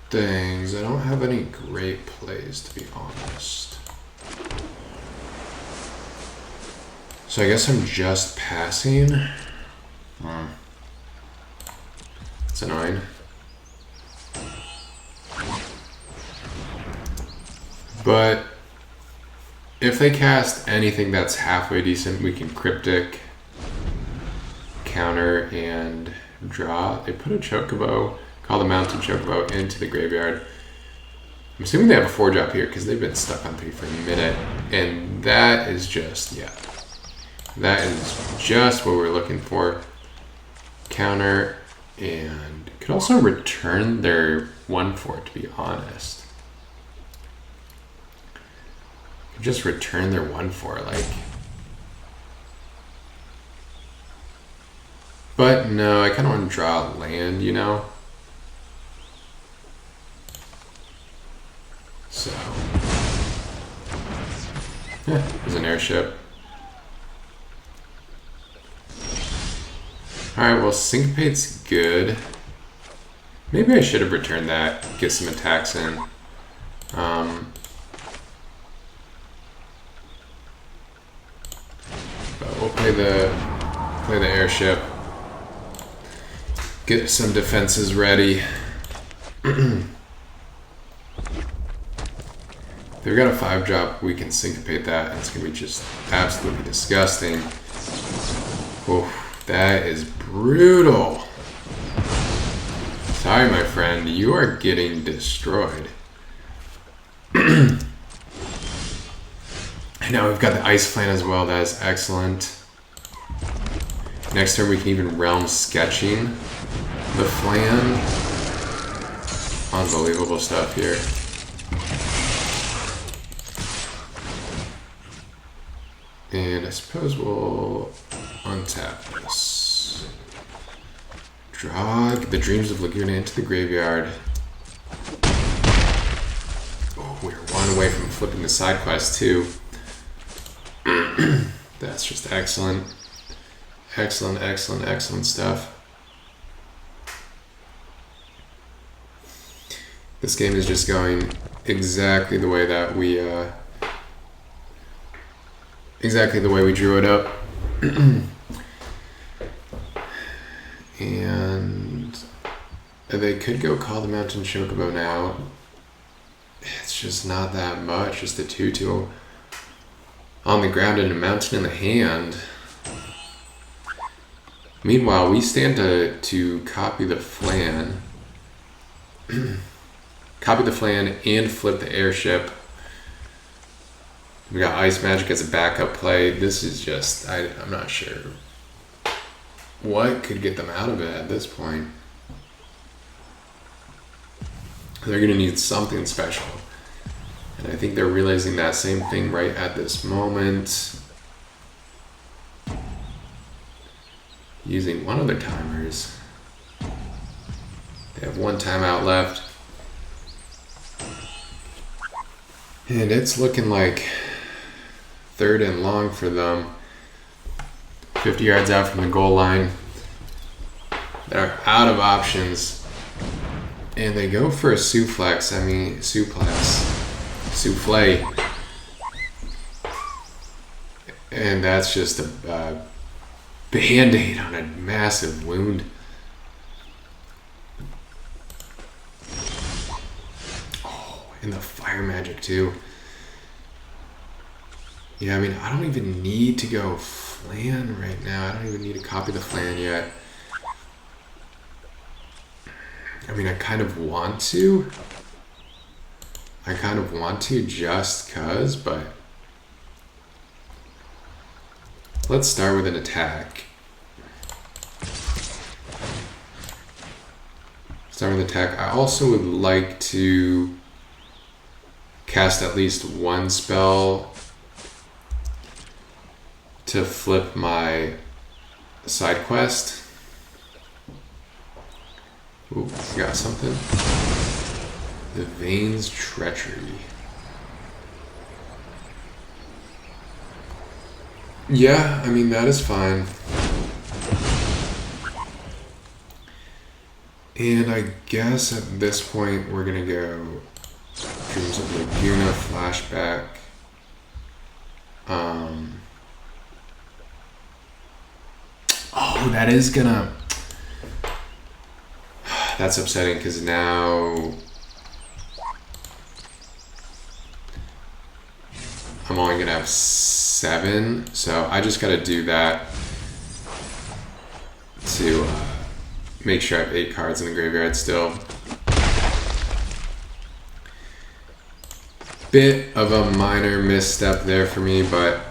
Speaker 1: things. I don't have any great plays, to be honest. So I guess I'm just passing. It's annoying. But if they cast anything that's halfway decent, we can cryptic, counter, and draw. They put a chocobo, call the mountain chocobo, into the graveyard. I'm assuming they have a 4-drop here because they've been stuck on 3 for a minute. And that is just, yeah. That is just what we're looking for. Counter, and could also return their 1/4, to be honest. Could just return their 1/4, like. But no, I kind of want to draw land, you know? So. Yeah, there's an airship. Alright, well, Syncopate's good. Maybe I should have returned that, get some attacks in. But we'll play the airship. Get some defenses ready. If they've got a 5-drop, we can syncopate that, and it's gonna be just absolutely disgusting. Oof. That is brutal. Sorry, my friend, you are getting destroyed. And now we've got the ice plan as well. That is excellent. Next turn we can even realm sketching the flan. Unbelievable stuff here. And I suppose we'll untap this. Draw the Dreams of Laguna into the graveyard. Oh, we're 1 away from flipping the side quest too. That's just excellent. Excellent, excellent, excellent stuff. This game is just going exactly the way that we drew it up. And they could go call the Mountain Chocobo now. It's just not that much. Just a 2/2 on the ground and a mountain in the hand. Meanwhile, we stand to copy the flan. Copy the flan and flip the airship. We got Ice Magic as a backup play. This is just, I'm not sure what could get them out of it at this point. They're going to need something special. And I think they're realizing that same thing right at this moment. Using one of their timers. They have 1 timeout left. And it's looking like 3rd and long for them. 50 yards out from the goal line. They're out of options. And they go for a suplex. Souffle. And that's just a Band-Aid on a massive wound. Oh, and the fire magic too. Yeah, I mean, I don't even need to go flan right now. I don't even need to copy the flan yet. I mean, I kind of want to. Just cuz, but let's start with an attack. I also would like to cast at least one spell to flip my side quest. Ooh, got something. The Veins Treachery. Yeah, I mean, that is fine. And I guess at this point we're gonna go Dreams of Laguna flashback. Oh, that is gonna... That's upsetting because now I'm only gonna have 7, so I just gotta do that to make sure I have 8 cards in the graveyard still. Bit of a minor misstep there for me, but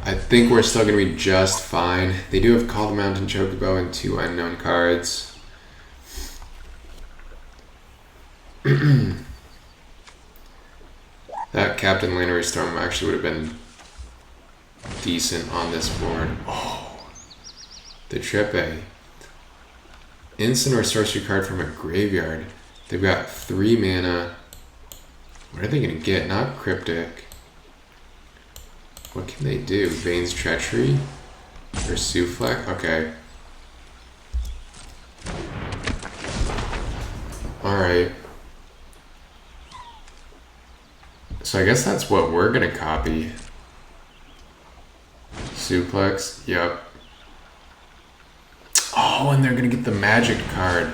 Speaker 1: I think we're still gonna be just fine. They do have Call the Mountain Chocobo and 2 unknown cards. That Captain Lannery Storm actually would have been decent on this board. Oh, the Trippe. Instant or sorcery card from a graveyard. They've got 3 mana. What are they gonna get? Not Cryptic. What can they do? Veins Treachery? Or Souflek? Okay. Alright. So I guess that's what we're gonna copy. Suplex, yep. Oh, and they're gonna get the magic card.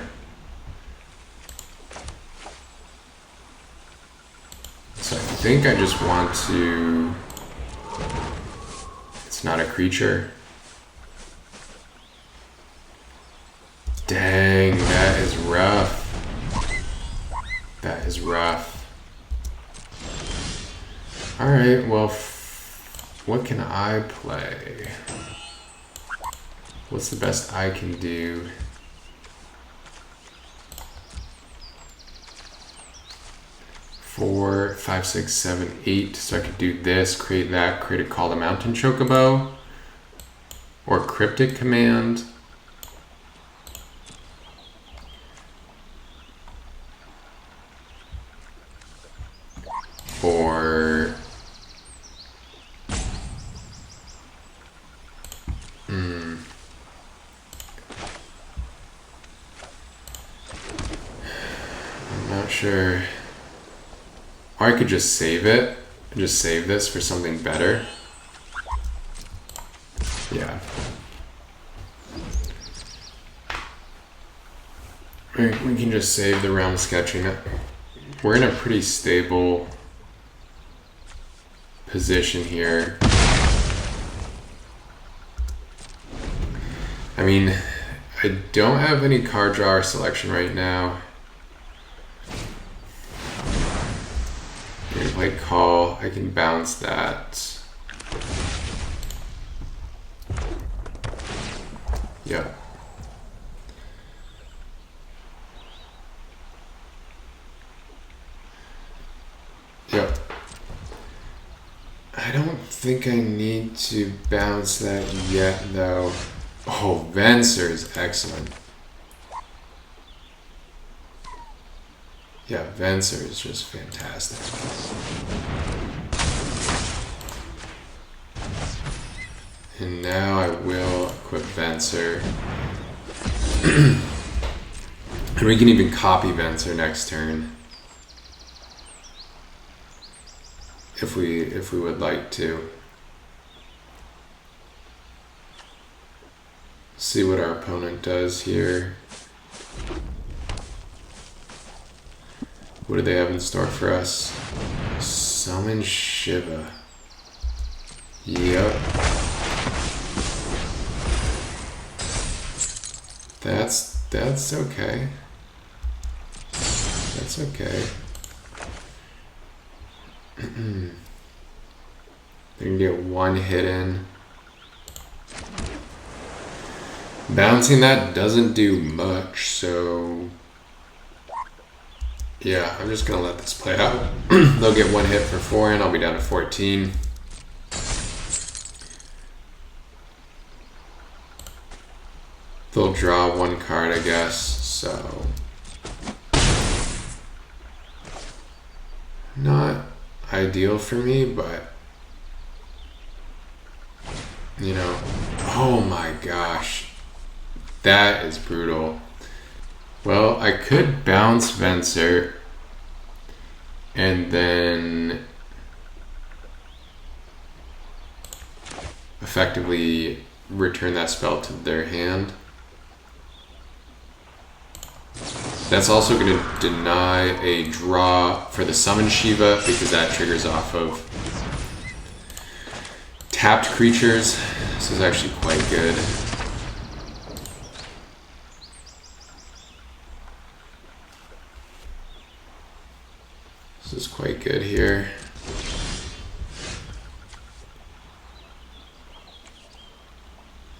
Speaker 1: So I think I just want to... It's not a creature. Dang, that is rough. That is rough. Alright, well, what can I play? What's the best I can do? Four, 5, 6, 7, 8. So I could do this, create that, create a Call the Mountain Chocobo, or Cryptic Command. Or I'm not sure. Or I could just save it and just save this for something better. Yeah. We can just save the Realm Sketching. We're in a pretty stable position here. I mean, I don't have any card draw or selection right now. I'm gonna play Call. I can bounce that. Yep. Yep. I don't think I need to bounce that yet, though. Oh, Venser is excellent. Yeah, Venser is just fantastic. And now I will equip Venser. And we can even copy Venser next turn. If we would like to. See what our opponent does here. What do they have in store for us? Summon Shiva. Yep. That's okay. That's okay. They can get one hit in. Bouncing that doesn't do much, so yeah, I'm just gonna let this play out. They'll get one hit for 4 and I'll be down to 14. They'll draw one card, I guess, so not ideal for me, but you know, oh my gosh, that is brutal. Well, I could bounce Venser and then effectively return that spell to their hand. That's also going to deny a draw for the Summon Shiva because that triggers off of tapped creatures. This is actually quite good. This is quite good here.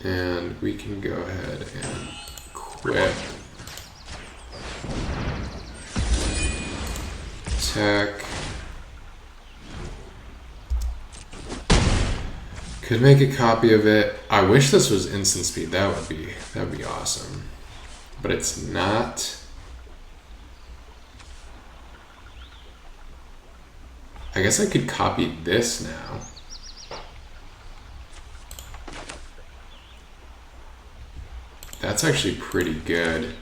Speaker 1: And we can go ahead and quit. Attack. Could make a copy of it. I wish this was instant speed. That would be awesome. But it's not. I guess I could copy this now. That's actually pretty good.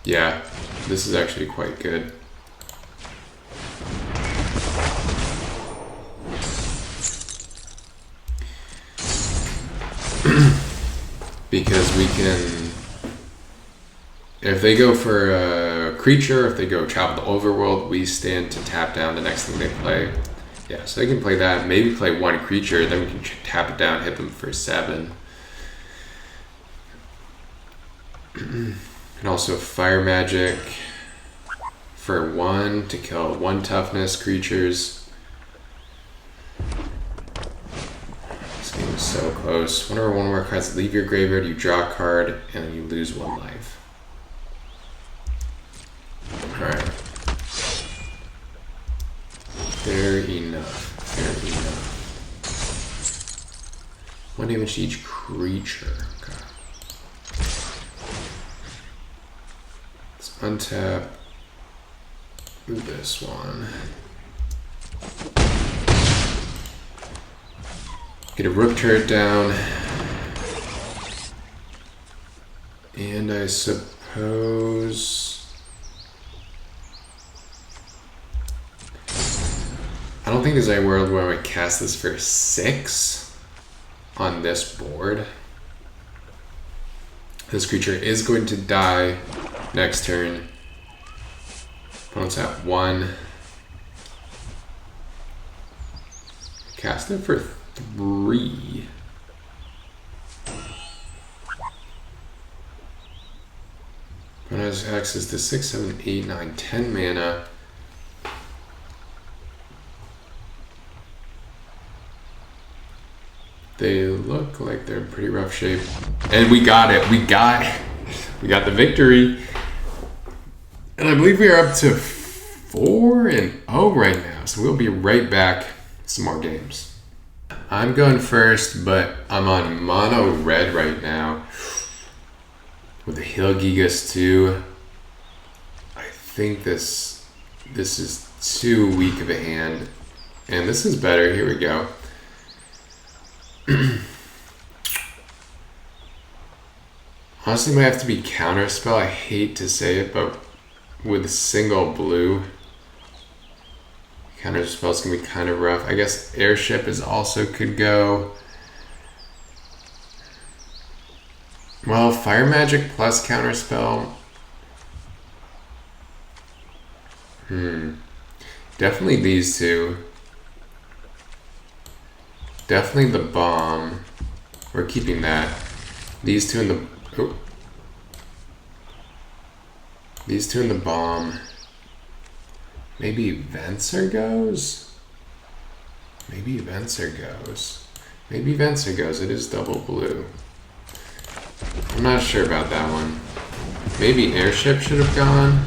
Speaker 1: Yeah, this is actually quite good. Because we can, if they go for a creature, if they go travel to overworld, we stand to tap down the next thing they play. Yeah, so they can play that, maybe play one creature, then we can tap it down, hit them for 7. And also fire magic for 1 to kill 1 toughness creatures. This game is so close. Whenever one more cards leave your graveyard, you draw a card and then you lose 1 life. Alright. Fair enough. Fair enough. 1 damage to each creature. Okay. Untap. Move this one. Get a rook turret down. And I suppose I don't think there's any world where I would cast this for 6 on this board. This creature is going to die next turn. Opponent's at 1. Cast it for 3. Opponent has access to 6, 7, 8, 9, 10 mana. They look like they're in pretty rough shape. And we got it. We got the victory. And I believe we are up to 4-0 right now. So we'll be right back with some more games. I'm going first, but I'm on mono red right now with the Hill Gigas 2. I think this is too weak of a hand. And this is better. Here we go. Honestly, might have to be counterspell. I hate to say it, but with a single blue, counterspell's gonna be kind of rough. I guess airship is also could go. Well, fire magic plus counterspell. Definitely these two. Definitely the bomb. We're keeping that. These two in the... Oh. These two in the bomb. Maybe Venser goes? Maybe Venser goes. Maybe Venser goes. It is double blue. I'm not sure about that one. Maybe Airship should have gone.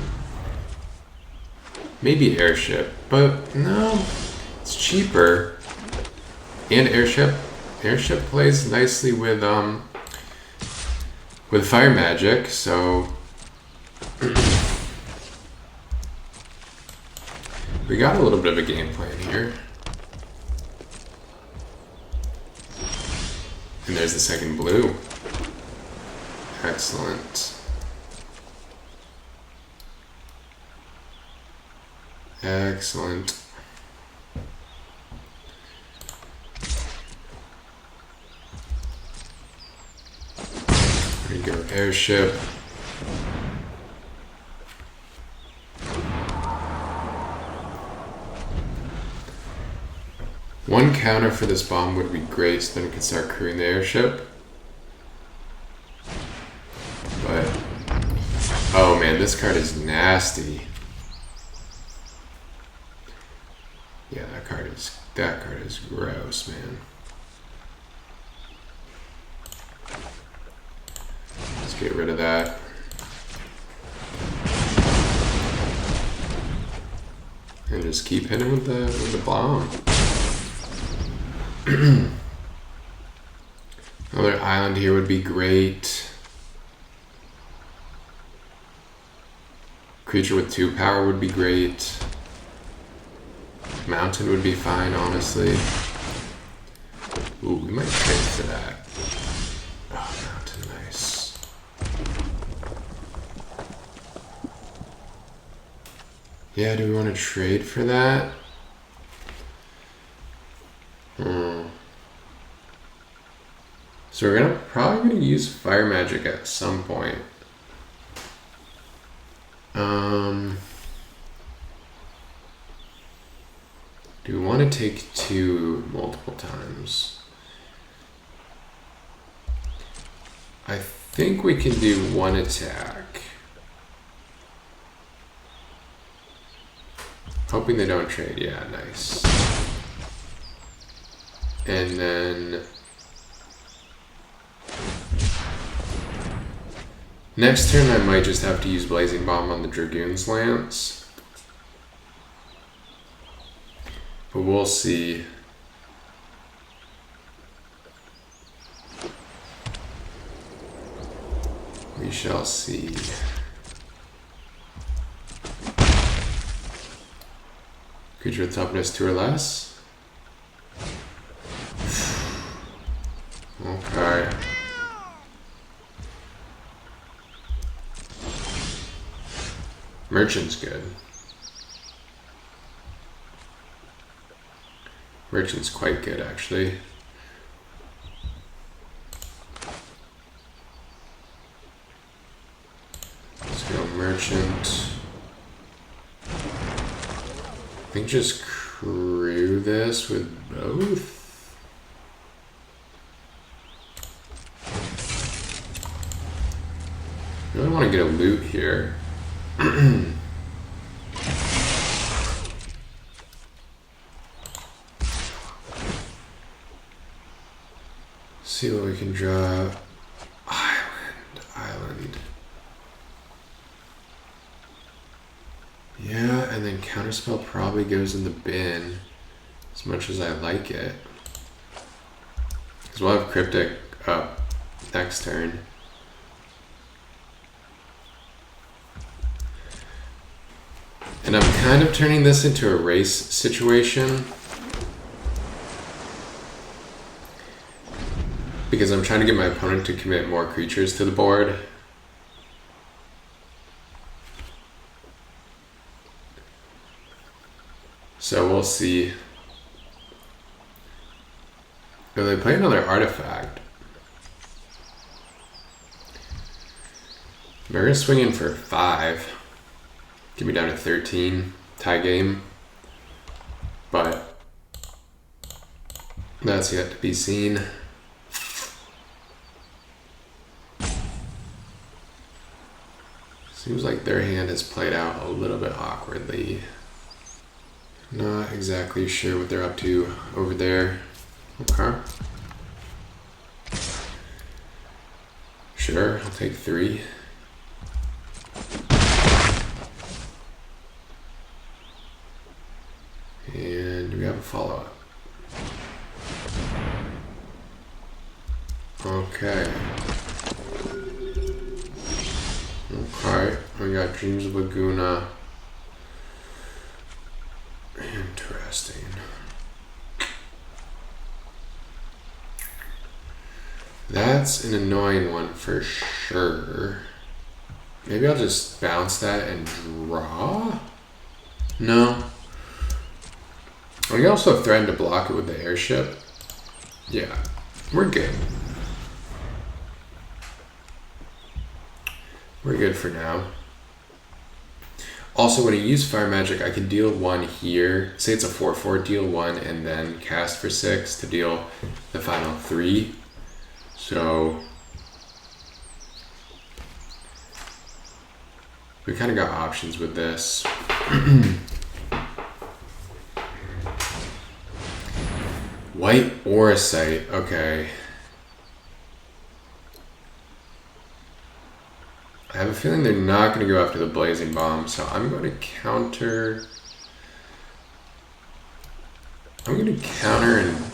Speaker 1: Maybe Airship. But no. It's cheaper. And Airship plays nicely with fire magic, so we got a little bit of a game plan here. And there's the second blue. Excellent. Excellent. There we go, Airship. One counter for this bomb would be great, so then we can start crewing the Airship. But, oh man, this card is nasty. Yeah, that card is gross, man. Let's get rid of that. And just keep hitting with the bomb. Another island here would be great. Creature with 2 power would be great. Mountain would be fine, honestly. Ooh, we might trade for that. Oh, mountain, nice. Yeah, do we want to trade for that? So we're probably gonna use fire magic at some point. Do we want to take 2 multiple times? I think we can do 1 attack. Hoping they don't trade. Yeah, nice. And then next turn I might just have to use Blazing Bomb on the Dragoon's Lance. But we'll see. We shall see. Creature with toughness 2 or less. Okay. Merchant's good. Merchant's quite good, actually. Let's go Merchant. I think just crew this with both. I really want to get a loot here. See what we can draw. Island. Yeah, and then counterspell probably goes in the bin, as much as I like it. Because we'll have Cryptic up next turn. And I'm kind of turning this into a race situation. Because I'm trying to get my opponent to commit more creatures to the board. So we'll see. Oh, they play another artifact. We're gonna swing in for 5. Get me down to 13. Tie game. But that's yet to be seen. Seems like their hand has played out a little bit awkwardly. Not exactly sure what they're up to over there. Okay. Sure, I'll take 3. And do we have a follow-up? Okay. Okay, we got Dreams of Laguna. Interesting. That's an annoying one for sure. Maybe I'll just bounce that and draw? No. I can also threaten to block it with the airship. Yeah, we're good. We're good for now. Also, when I use Fire Magic, I can deal 1 here. Say it's a 4/4, deal 1, and then cast for 6 to deal the final 3. So we kind of got options with this. White Orosite, okay. I have a feeling they're not going to go after the Blazing Bomb, so I'm going to counter. I'm going to counter and.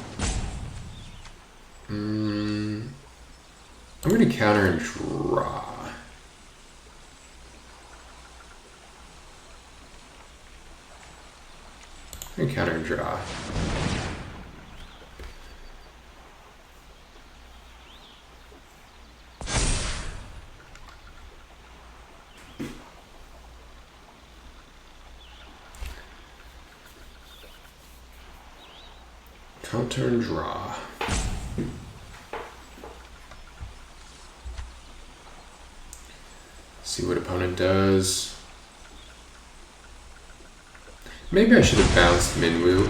Speaker 1: I'm going to counter and draw. I'm going to counter and draw. Counter and draw. See what opponent does. Maybe I should have bounced Minwoo.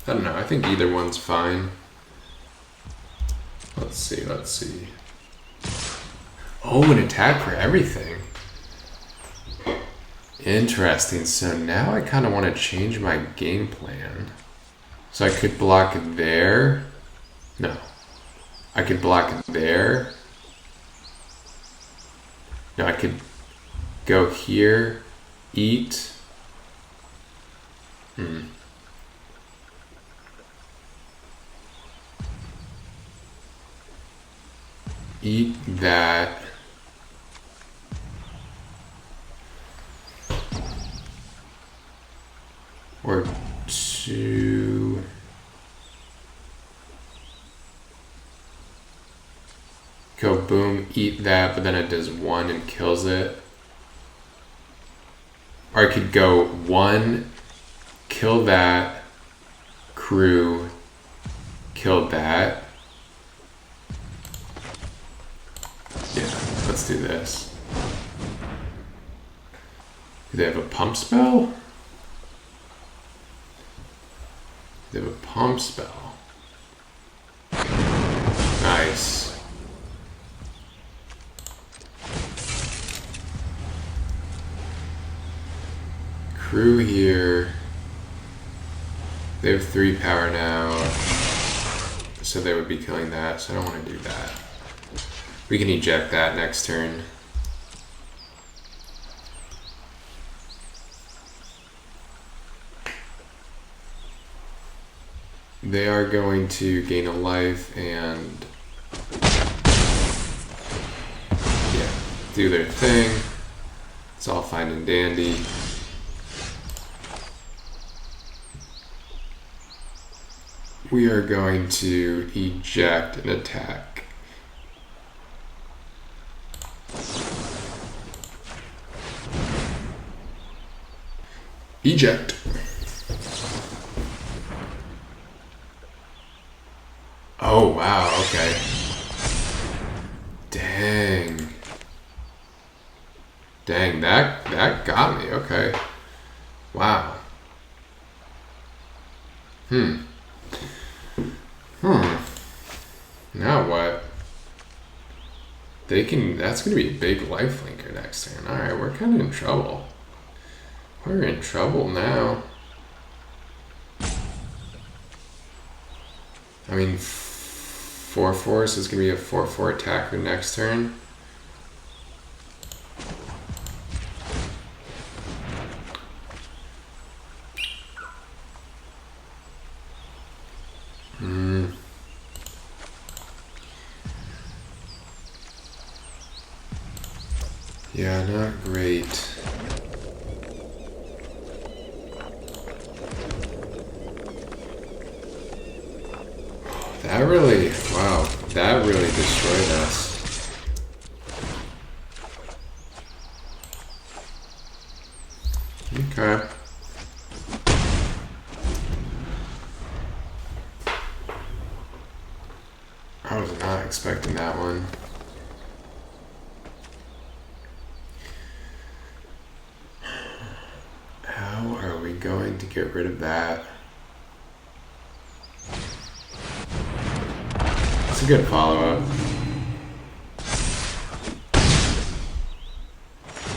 Speaker 1: I don't know. I think either one's fine. Let's see. Let's see. Oh, an attack for everything. Interesting. So now I kind of want to change my game plan. So I could block there. No. I could block there. No, I could go here, eat. Eat that. Or 2. Go boom, eat that, but then it does 1 and kills it. Or I could go 1, kill that, crew, kill that. Yeah, let's do this. Do they have a pump spell? They have a pump spell. Nice. Crew here. They have 3 power now. So they would be killing that, so I don't want to do that. We can eject that next turn. They are going to gain a life and yeah, do their thing. It's all fine and dandy. We are going to eject an attack. Eject. Oh, wow, okay. Dang. Dang, that got me. Okay. Wow. Now what? That's gonna be a big life linker next turn. Alright, we're kinda in trouble. We're in trouble now. I mean, 4/4 is gonna be a 4/4 attacker next turn. Yeah, not great. Wow, that really destroyed us. Okay. I was not expecting that one. How are we going to get rid of that? It's a good follow-up.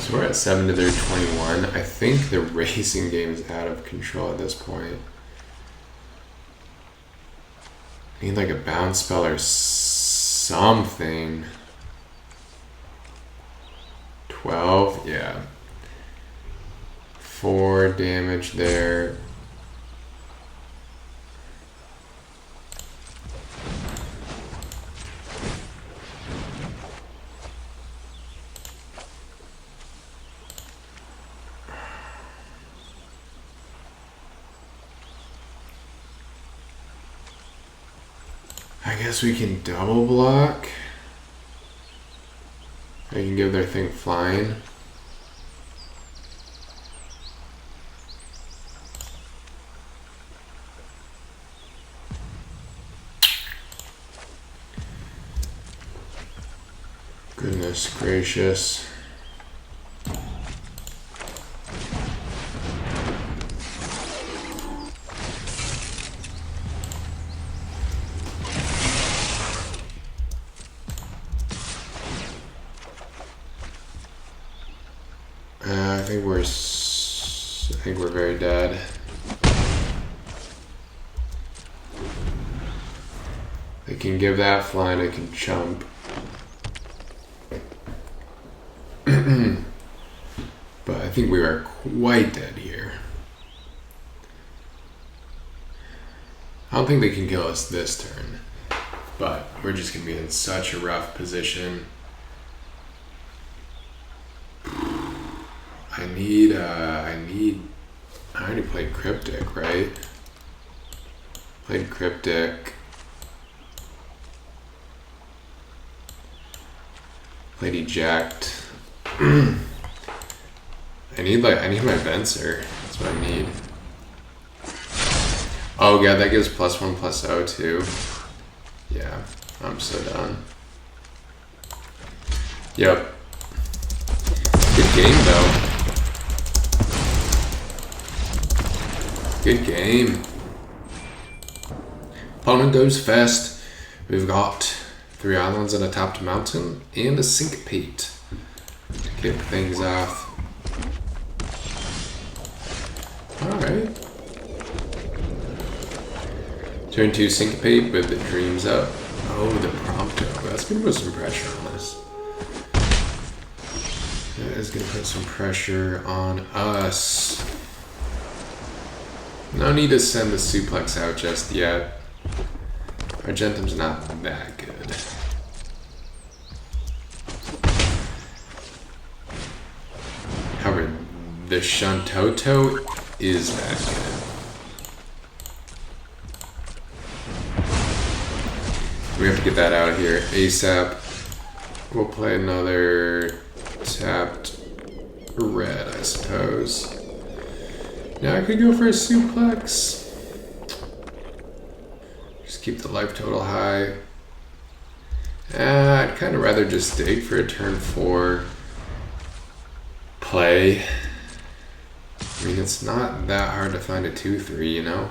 Speaker 1: So we're at 7 to their 21. I think the racing game is out of control at this point. I need like a bounce spell or something. 12, yeah. 4 damage there. I guess we can double block. I can give their thing flying. Goodness gracious. I think we're very dead. They can give that flying, I can chump. But I think we are quite dead here. I don't think they can kill us this turn, but we're just gonna be in such a rough position. I already played Cryptic, right? Played Cryptic. Played Eject. I need my Venser. That's what I need. Oh yeah, that gives +1/+0 too. Yeah, I'm so done. Yep. Good game though. Good game. Opponent goes first. We've got 3 islands and a tapped mountain and a syncopate to kick things off. Alright. Turn 2 syncopate with the dreams up. Oh, the prompto. That's gonna put some pressure on us. That is gonna put some pressure on us. No need to send the suplex out just yet. Argentum's not that good. However, the Shantoto is that good. We have to get that out of here ASAP. We'll play another tapped red, I suppose. Now I could go for a suplex. Just keep the life total high. I'd kind of rather just dig for a turn 4. play. I mean, it's not that hard to find a 2-3, you know?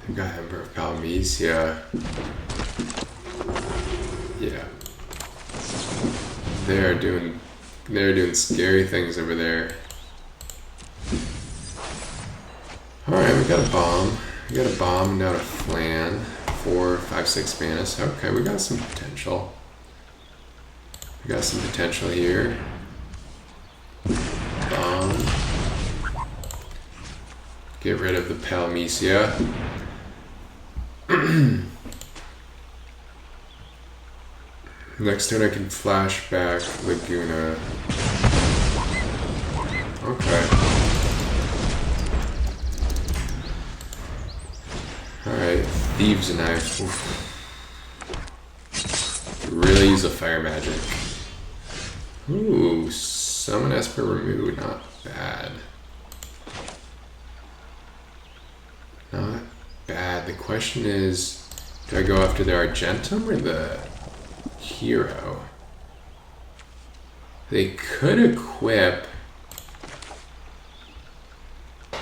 Speaker 1: They've got Emperor of Palmesia. Yeah. They're doing scary things over there. Alright, we got a bomb. We got a bomb and now a flan. 4, 5, 6 mana. So, okay, we got some potential. We got some potential here. Bomb. Get rid of the Palmesia. Next turn I can flash back Laguna. Okay. Alright, Thieves' Knife. Oof. Really use a fire magic. Ooh, Summon Esper Remove, not bad. Not bad. The question is, do I go after the Argentum or the hero? They could equip.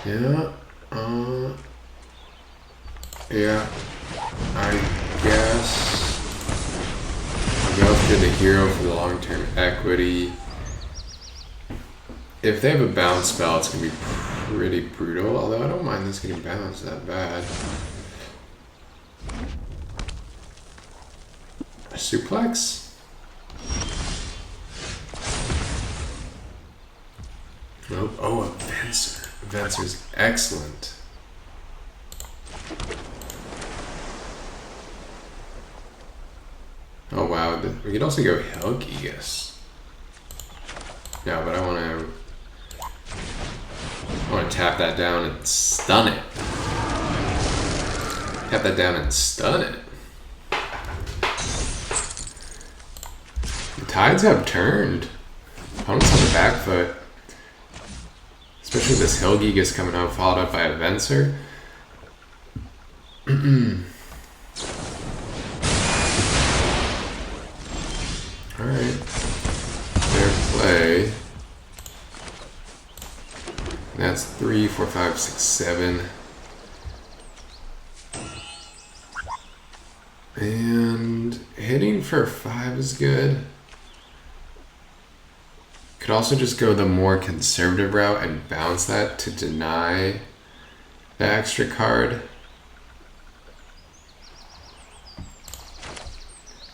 Speaker 1: Yeah. Yeah. I guess I'll go after the hero for the long-term equity. If they have a bounce spell, it's gonna be pretty brutal. Although I don't mind this getting bounced that bad. A suplex? Nope. Oh, a Venser. Venser's excellent. Oh wow, we could also go Helgigas. Yeah, but I want to tap that down and stun it. Tap that down and stun it. The tides have turned. Opponent's on the back foot. Especially this Helgigas coming out followed up by a Venser. Alright. Fair play. That's 3, 4, 5, 6, 7. And hitting for 5 is good. Could also just go the more conservative route and bounce that to deny the extra card.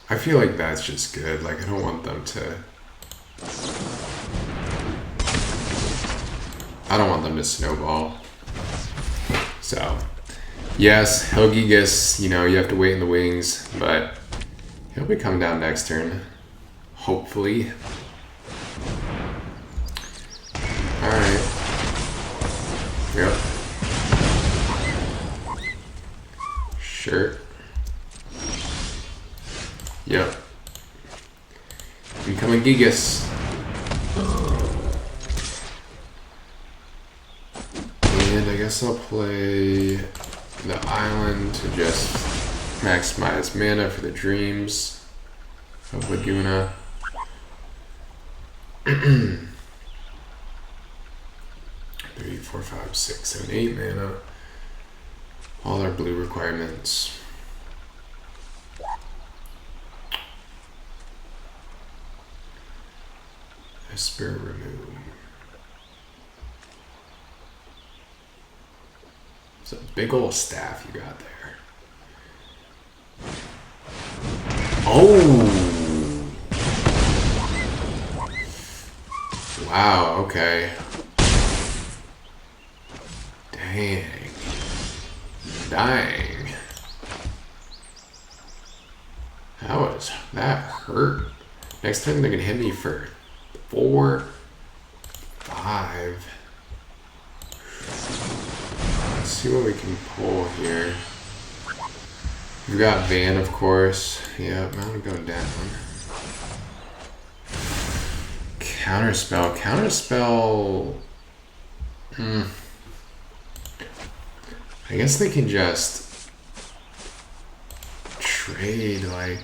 Speaker 1: I feel like that's just good. Like, I don't want them to... I don't want them to snowball. So, yes, Helgigas, you know, you have to wait in the wings, but he'll be coming down next turn. Hopefully. Alright. Yep. Sure. Yep. Incoming Gigas. And I guess I'll play the island to just maximize mana for the dreams of Laguna. 3, 4, 5, 6, 7, 8 mana. All our blue requirements. Esper remove. It's a big old staff you got there. Oh! Wow, okay. Dang. Dang. That hurt. Next time they're gonna hit me for 4, 5. Let's see what we can pull here. We've got Van, of course. Yeah, mountain going down. Counterspell. Counterspell. I guess they can just trade, like...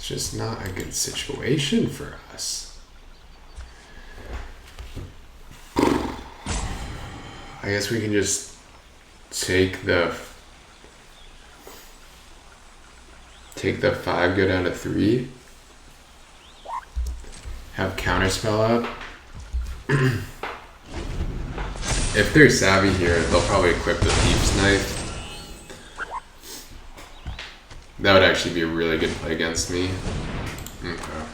Speaker 1: It's just not a good situation for us. I guess we can just take the 5, go down to 3. Have counterspell up. If they're savvy here, they'll probably equip the Thief's Knife. That would actually be a really good play against me. Okay.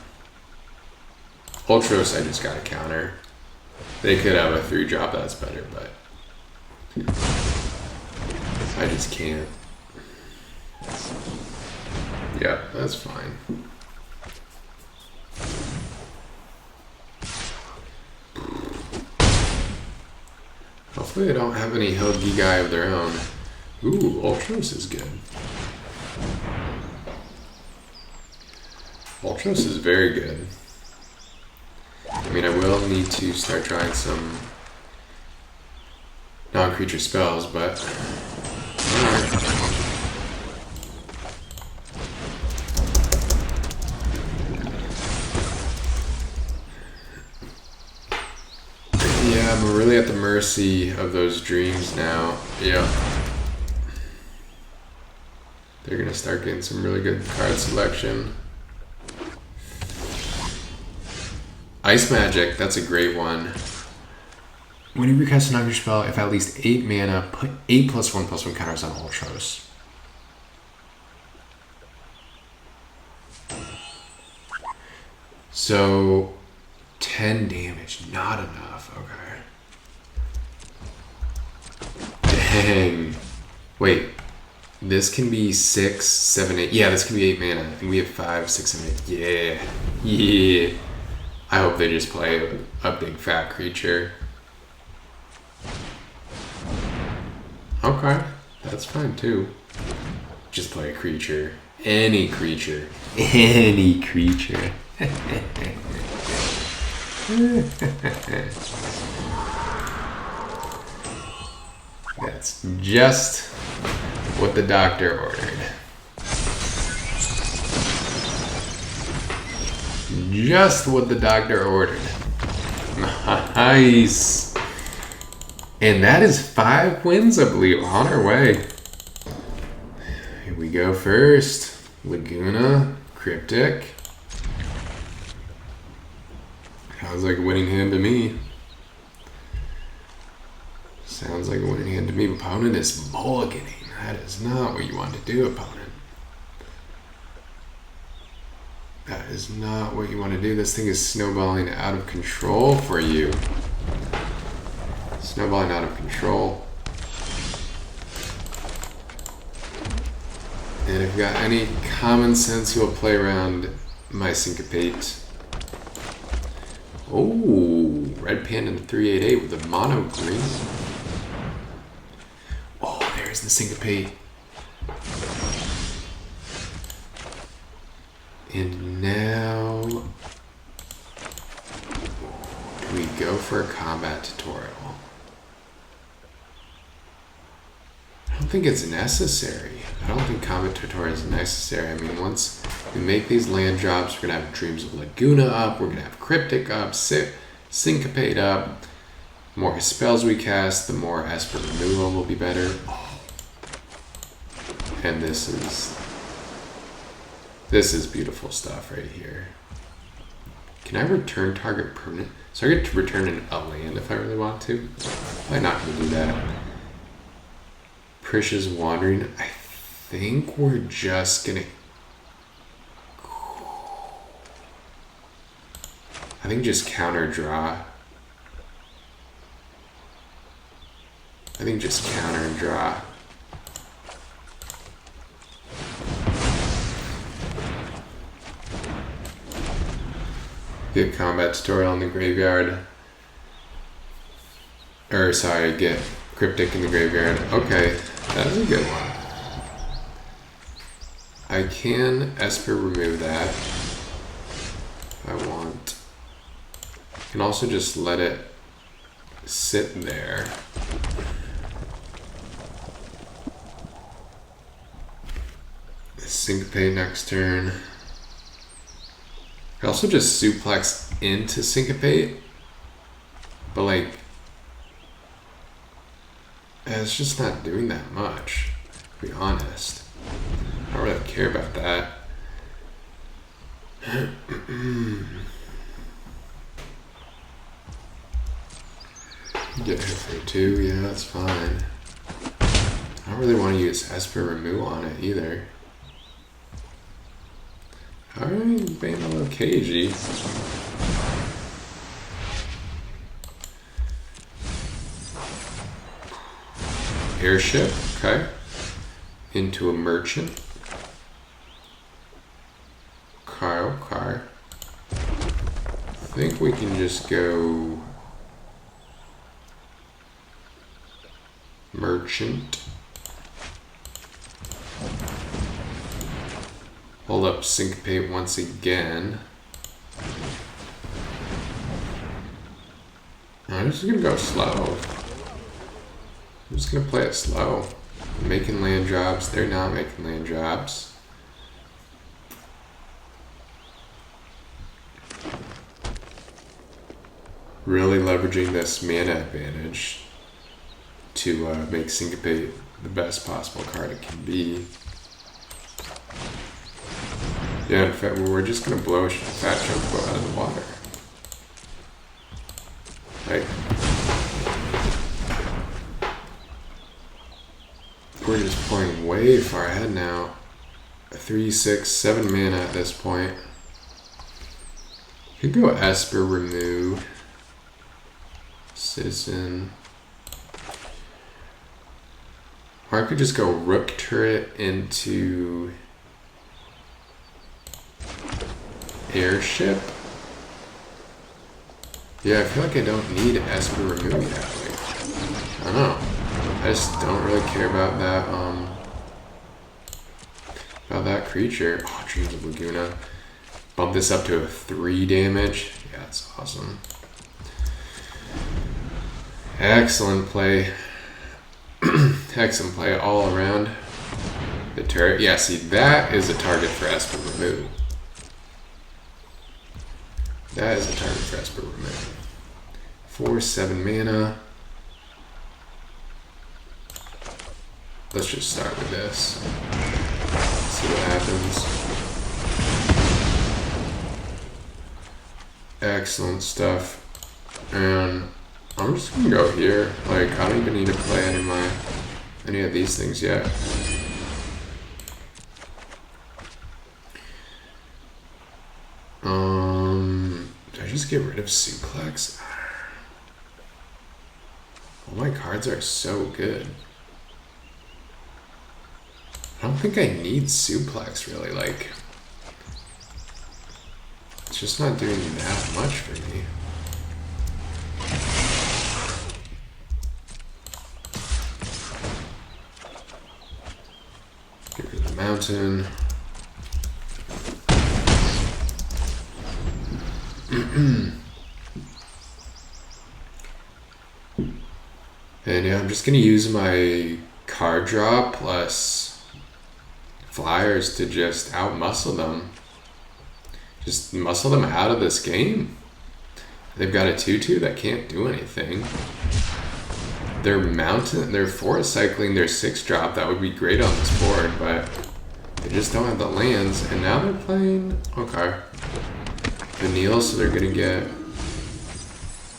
Speaker 1: Ultros, I just got a counter. They could have a 3-drop, that's better, but I just can't. Yep, that's fine. Hopefully they don't have any Helgi guy of their own. Ooh, Ultros is good. Ultros is very good. I mean, I will need to start trying some non-creature spells, but yeah, I'm really at the mercy of those dreams now. Yeah. They're gonna start getting some really good card selection. Ice Magic, that's a great one. When you recast a non-creature spell, if at least 8 mana, put 8+1/+1 counters on Ultros. So 10 damage, not enough. Okay. Dang. Wait. This can be 6, 7, 8. Yeah, this can be 8 mana. And we have 5, 6, 7, 8. Yeah. Yeah. I hope they just play a big fat creature. Okay. That's fine too. Just play a creature. Any creature. Any creature. That's just what the doctor ordered. Just what the doctor ordered. Nice. And that is 5 wins, I believe, on our way. Here we go first. Laguna, Cryptic. Sounds like a winning hand to me. Sounds like a winning hand to me. Opponent is mulliganing. That is not what you want to do, opponent. That is not what you want to do. This thing is snowballing out of control for you. Snowballing out of control. And if you've got any common sense, you'll play around my Syncopate. Oh, Red Panda 388 with a mono green. Oh, there's the Syncopate. And now, do we go for a combat tutorial? I don't think it's necessary. I don't think combat tutorial is necessary. I mean, once we make these land drops, we're gonna have Dreams of Laguna up, we're gonna have Cryptic up, Syncopate up. The more spells we cast, the more Esper removal will be better. And this is beautiful stuff right here. Can I return target permanent? So I get to return a land if I really want to. I'm not gonna do that. Prisha's Wandering. I think we're just gonna. I think just counter draw. I think just counter and draw. Get combat tutorial in the graveyard. Or sorry, get Cryptic in the graveyard. Okay, that is a good one. I can Esper remove that if I want. I can also just let it sit there. Syncopate next turn. I also just suplex into syncopate, but like, it's just not doing that much, to be honest. I don't really care about that. Get her through 2, yeah, that's fine. I don't really want to use Esper Remove on it either. Alright, being a little cagey. Airship, okay. Into a merchant. Okay. I think we can just go merchant. Hold up syncopate once again. I'm just gonna go slow. I'm just gonna play it slow. I'm making land jobs, they're not making land jobs. Really leveraging this mana advantage to make syncopate the best possible card it can be. Yeah, in fact, we're just gonna blow a fat chunk out of the water. Like, we're just playing way far ahead now. 3, 6, 7 mana at this point. Could go Esper Remove. Citizen. Or I could just go Rook Turret into Airship. Yeah, I feel like I don't need Esper Remove yet. Like, I don't know. I just don't really care about that creature. Oh, Dreams of Laguna. Bump this up to a 3 damage. Yeah, that's awesome. Excellent play. Excellent play all around. The turret. Yeah, see, that is a target for Esper Remove. That is a target for Esper Remove. 4, 7 mana. Let's just start with this. See what happens. Excellent stuff. And I'm just gonna go here. Like, I don't even need to play any of these things yet. Did I just get rid of Suplex? All my cards are so good. I don't think I need Suplex really, like, it's just not doing that much for me. Get rid of the mountain. And yeah, I'm just gonna use my card draw plus flyers to just out-muscle them. Just muscle them out of this game. They've got a 2/2 that can't do anything. They're forest cycling their 6-drop. That would be great on this board, but they just don't have the lands. And now they're playing, okay, Vanille, so they're gonna get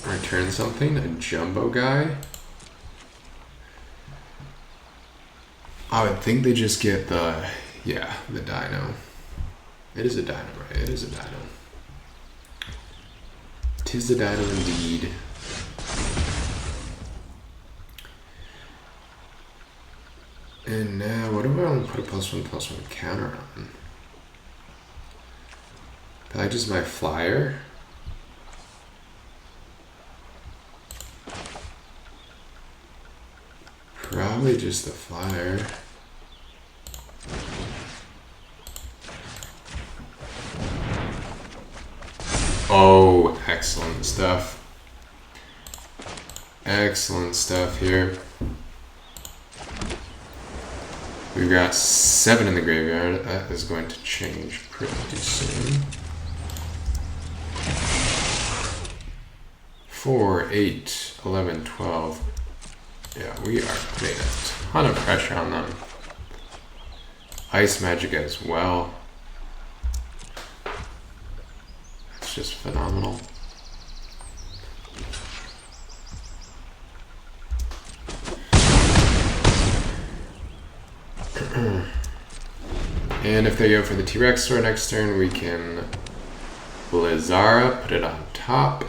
Speaker 1: return something, a jumbo guy. I would think they just get the dino. It is a dino, right? It is a dino. 'Tis a dino indeed. And now, what do I want to put a +1/+1 counter on? Can I just my flyer? Probably just the flyer. Oh, excellent stuff. Excellent stuff here. We've got 7 in the graveyard. That is going to change pretty soon. 4, 8, 11, 12. Yeah, we are putting a ton of pressure on them. Ice magic as well. It's just phenomenal. And if they go for the T-Rex sword next turn, we can Blizzara, put it on top.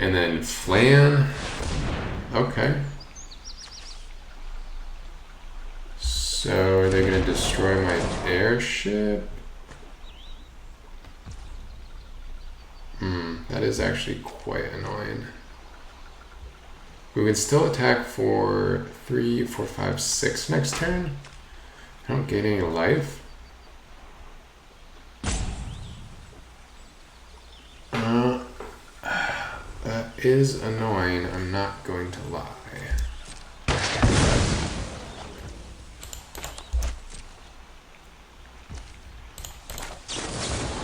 Speaker 1: And then Flan. Okay. So are they going to destroy my airship? That is actually quite annoying. We can still attack for 3, 4, 5, 6 next turn. I don't gain any life. That is annoying, I'm not going to lie.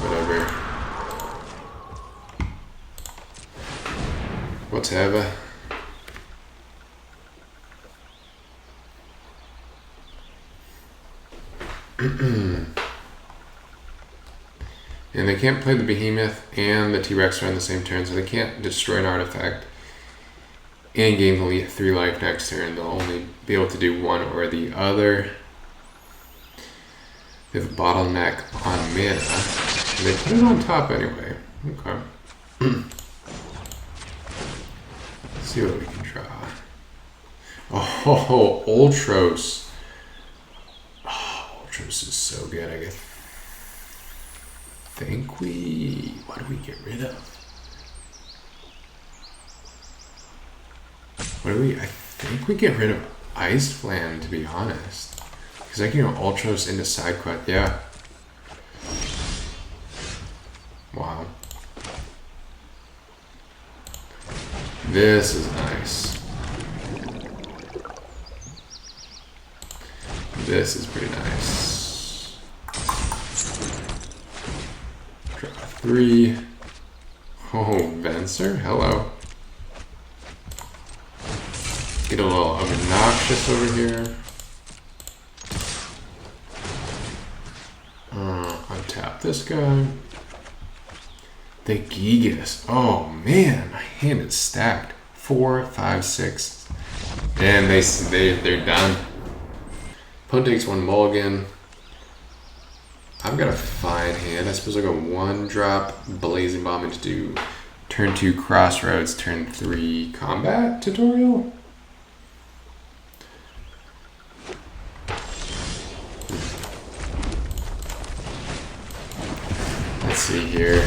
Speaker 1: Whatever. Whatever. And they can't play the Behemoth and the T-Rex are on the same turn, so they can't destroy an artifact and gain only 3 life next turn. They'll only be able to do one or the other. They have a bottleneck on mana. And they put it on top anyway. Okay. Let's see what we can draw. Oh, Ultros. Oh, Ultros is so good, I guess. What do we get rid of? I think we get rid of Ice Flan, to be honest. Because I can go Ultros into side quest, yeah. Wow. This is nice. This is pretty nice. 3. Oh, Venser, hello. Get a little obnoxious over here. Untap this guy. The Gigas. Oh man, my hand is stacked. 4, 5, 6. And they're done. Opponent takes 1 mulligan. I've got a fine hand. I suppose I'll go 1 drop Blazing Bomb into do turn 2 Crossroads, turn 3 Combat tutorial. Let's see here.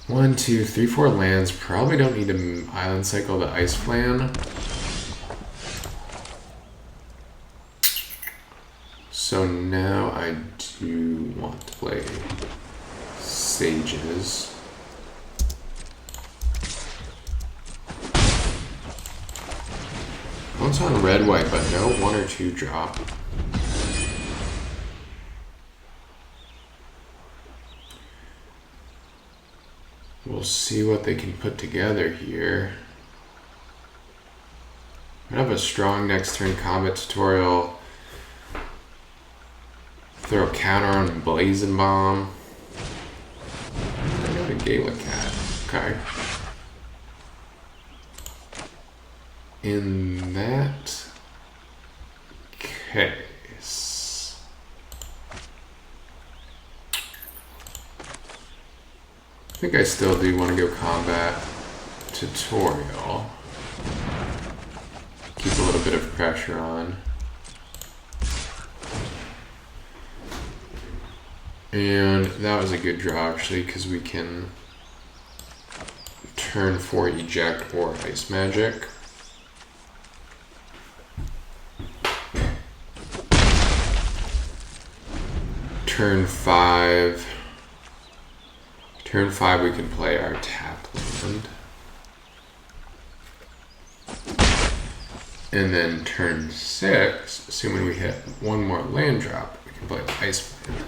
Speaker 1: 1, 2, 3, 4 lands. Probably don't need to island cycle the Ice Flan. So now I do want to play Sages. One's on red-white, but no 1 or 2 drop. We'll see what they can put together here. I have a strong next turn combat tutorial. Throw a counter on Blazing Bomb. I got a Gala Cat. Okay. In that case, I think I still do want to go combat tutorial. Keep a little bit of pressure on. And that was a good draw actually, because we can turn 4 eject or ice magic. Turn 5 we can play our tap land. And then turn 6, assuming we hit 1 more land drop, we can play the ice land.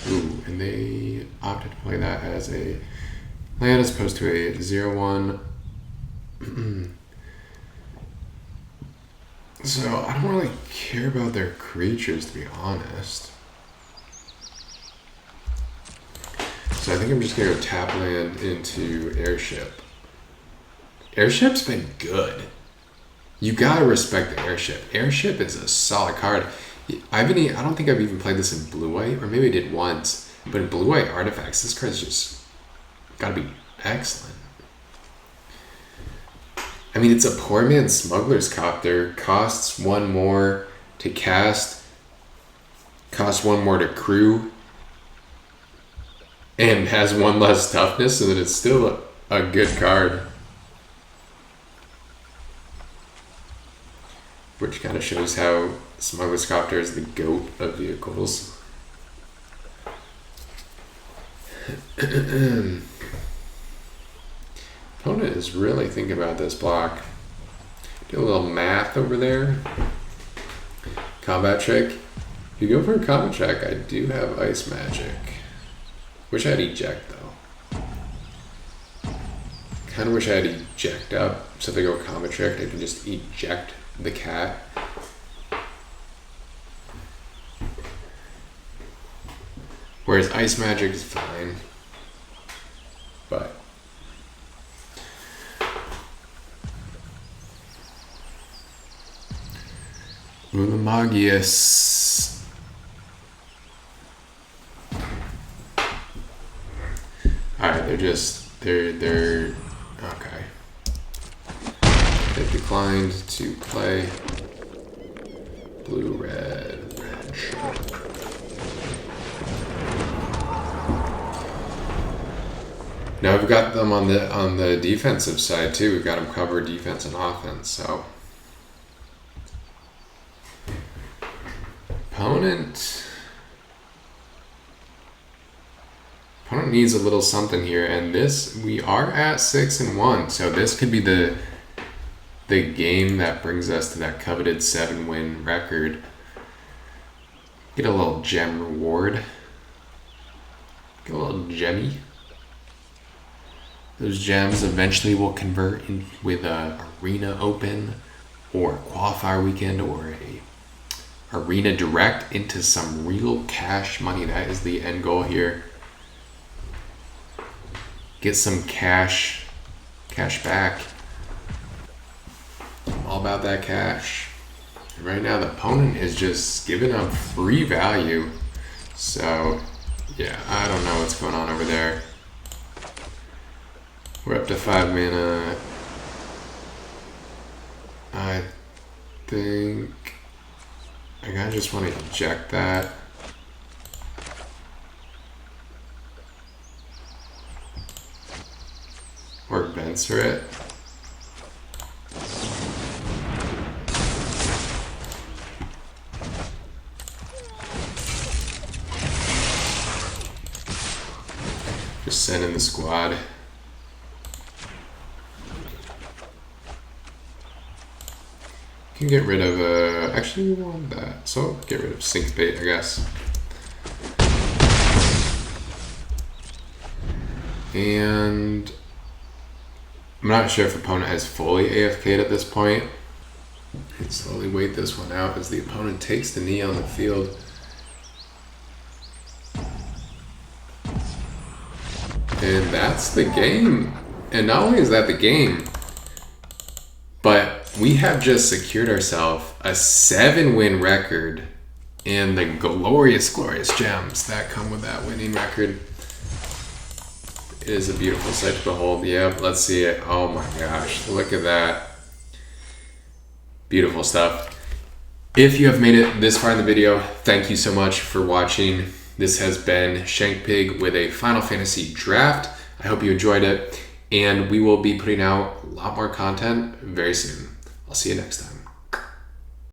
Speaker 1: Ooh, and they opted to play that as a land as opposed to a 0/1. So I don't really care about their creatures, to be honest. So I think I'm just gonna go tap land into Airship. Airship's been good. You gotta respect the Airship. Airship is a solid card. I don't think I've even played this in blue-white, or maybe I did once. But in blue-white artifacts, this card's just gotta be excellent. I mean, it's a poor man's Smuggler's Copter. Costs 1 more to cast. Costs 1 more to crew. And has 1 less toughness, so that it's still a good card. Which kind of shows how Smuggler's Copter is the GOAT of vehicles. Opponent is really thinking about this block. Do a little math over there. Combat trick. If you go for a combat check, I do have Ice Magic. Wish I had Eject though. Kind of wish I had Eject up, so if they go combat trick, I can just eject the cat. Whereas Ice Magic is fine, but Ulamagius. Alright, they're okay. They declined to play blue, red, sharp. Now we've got them on the defensive side too. We've got them covered defense and offense. So opponent needs a little something here, and this we are at 6-1. So this could be the game that brings us to that coveted 7-win record. Get a little gem reward. Get a little gemmy. Those gems eventually will convert in with a Arena Open or a Qualifier Weekend or a Arena Direct into some real cash money. That is the end goal here. Get some cash back. All about that cash. Right now the opponent is just giving up free value. So yeah, I don't know what's going on over there. We're up to 5 mana. I think I kinda just want to eject that. Or Venser it. Just send in the squad. Can get rid of actually we want that, so get rid of Syncbait, I guess. And I'm not sure if opponent has fully AFK'd at this point. I can slowly wait this one out as the opponent takes the knee on the field. And that's the game. And not only is that the game, but we have just secured ourselves a 7-win record and the glorious gems that come with that winning record. It is a beautiful sight to behold. Yeah, let's see it. Oh my gosh, look at that. Beautiful stuff. If you have made it this far in the video, thank you so much for watching. This has been shankpig with a Final Fantasy draft. I hope you enjoyed it, and we will be putting out a lot more content very soon. I'll see you next time.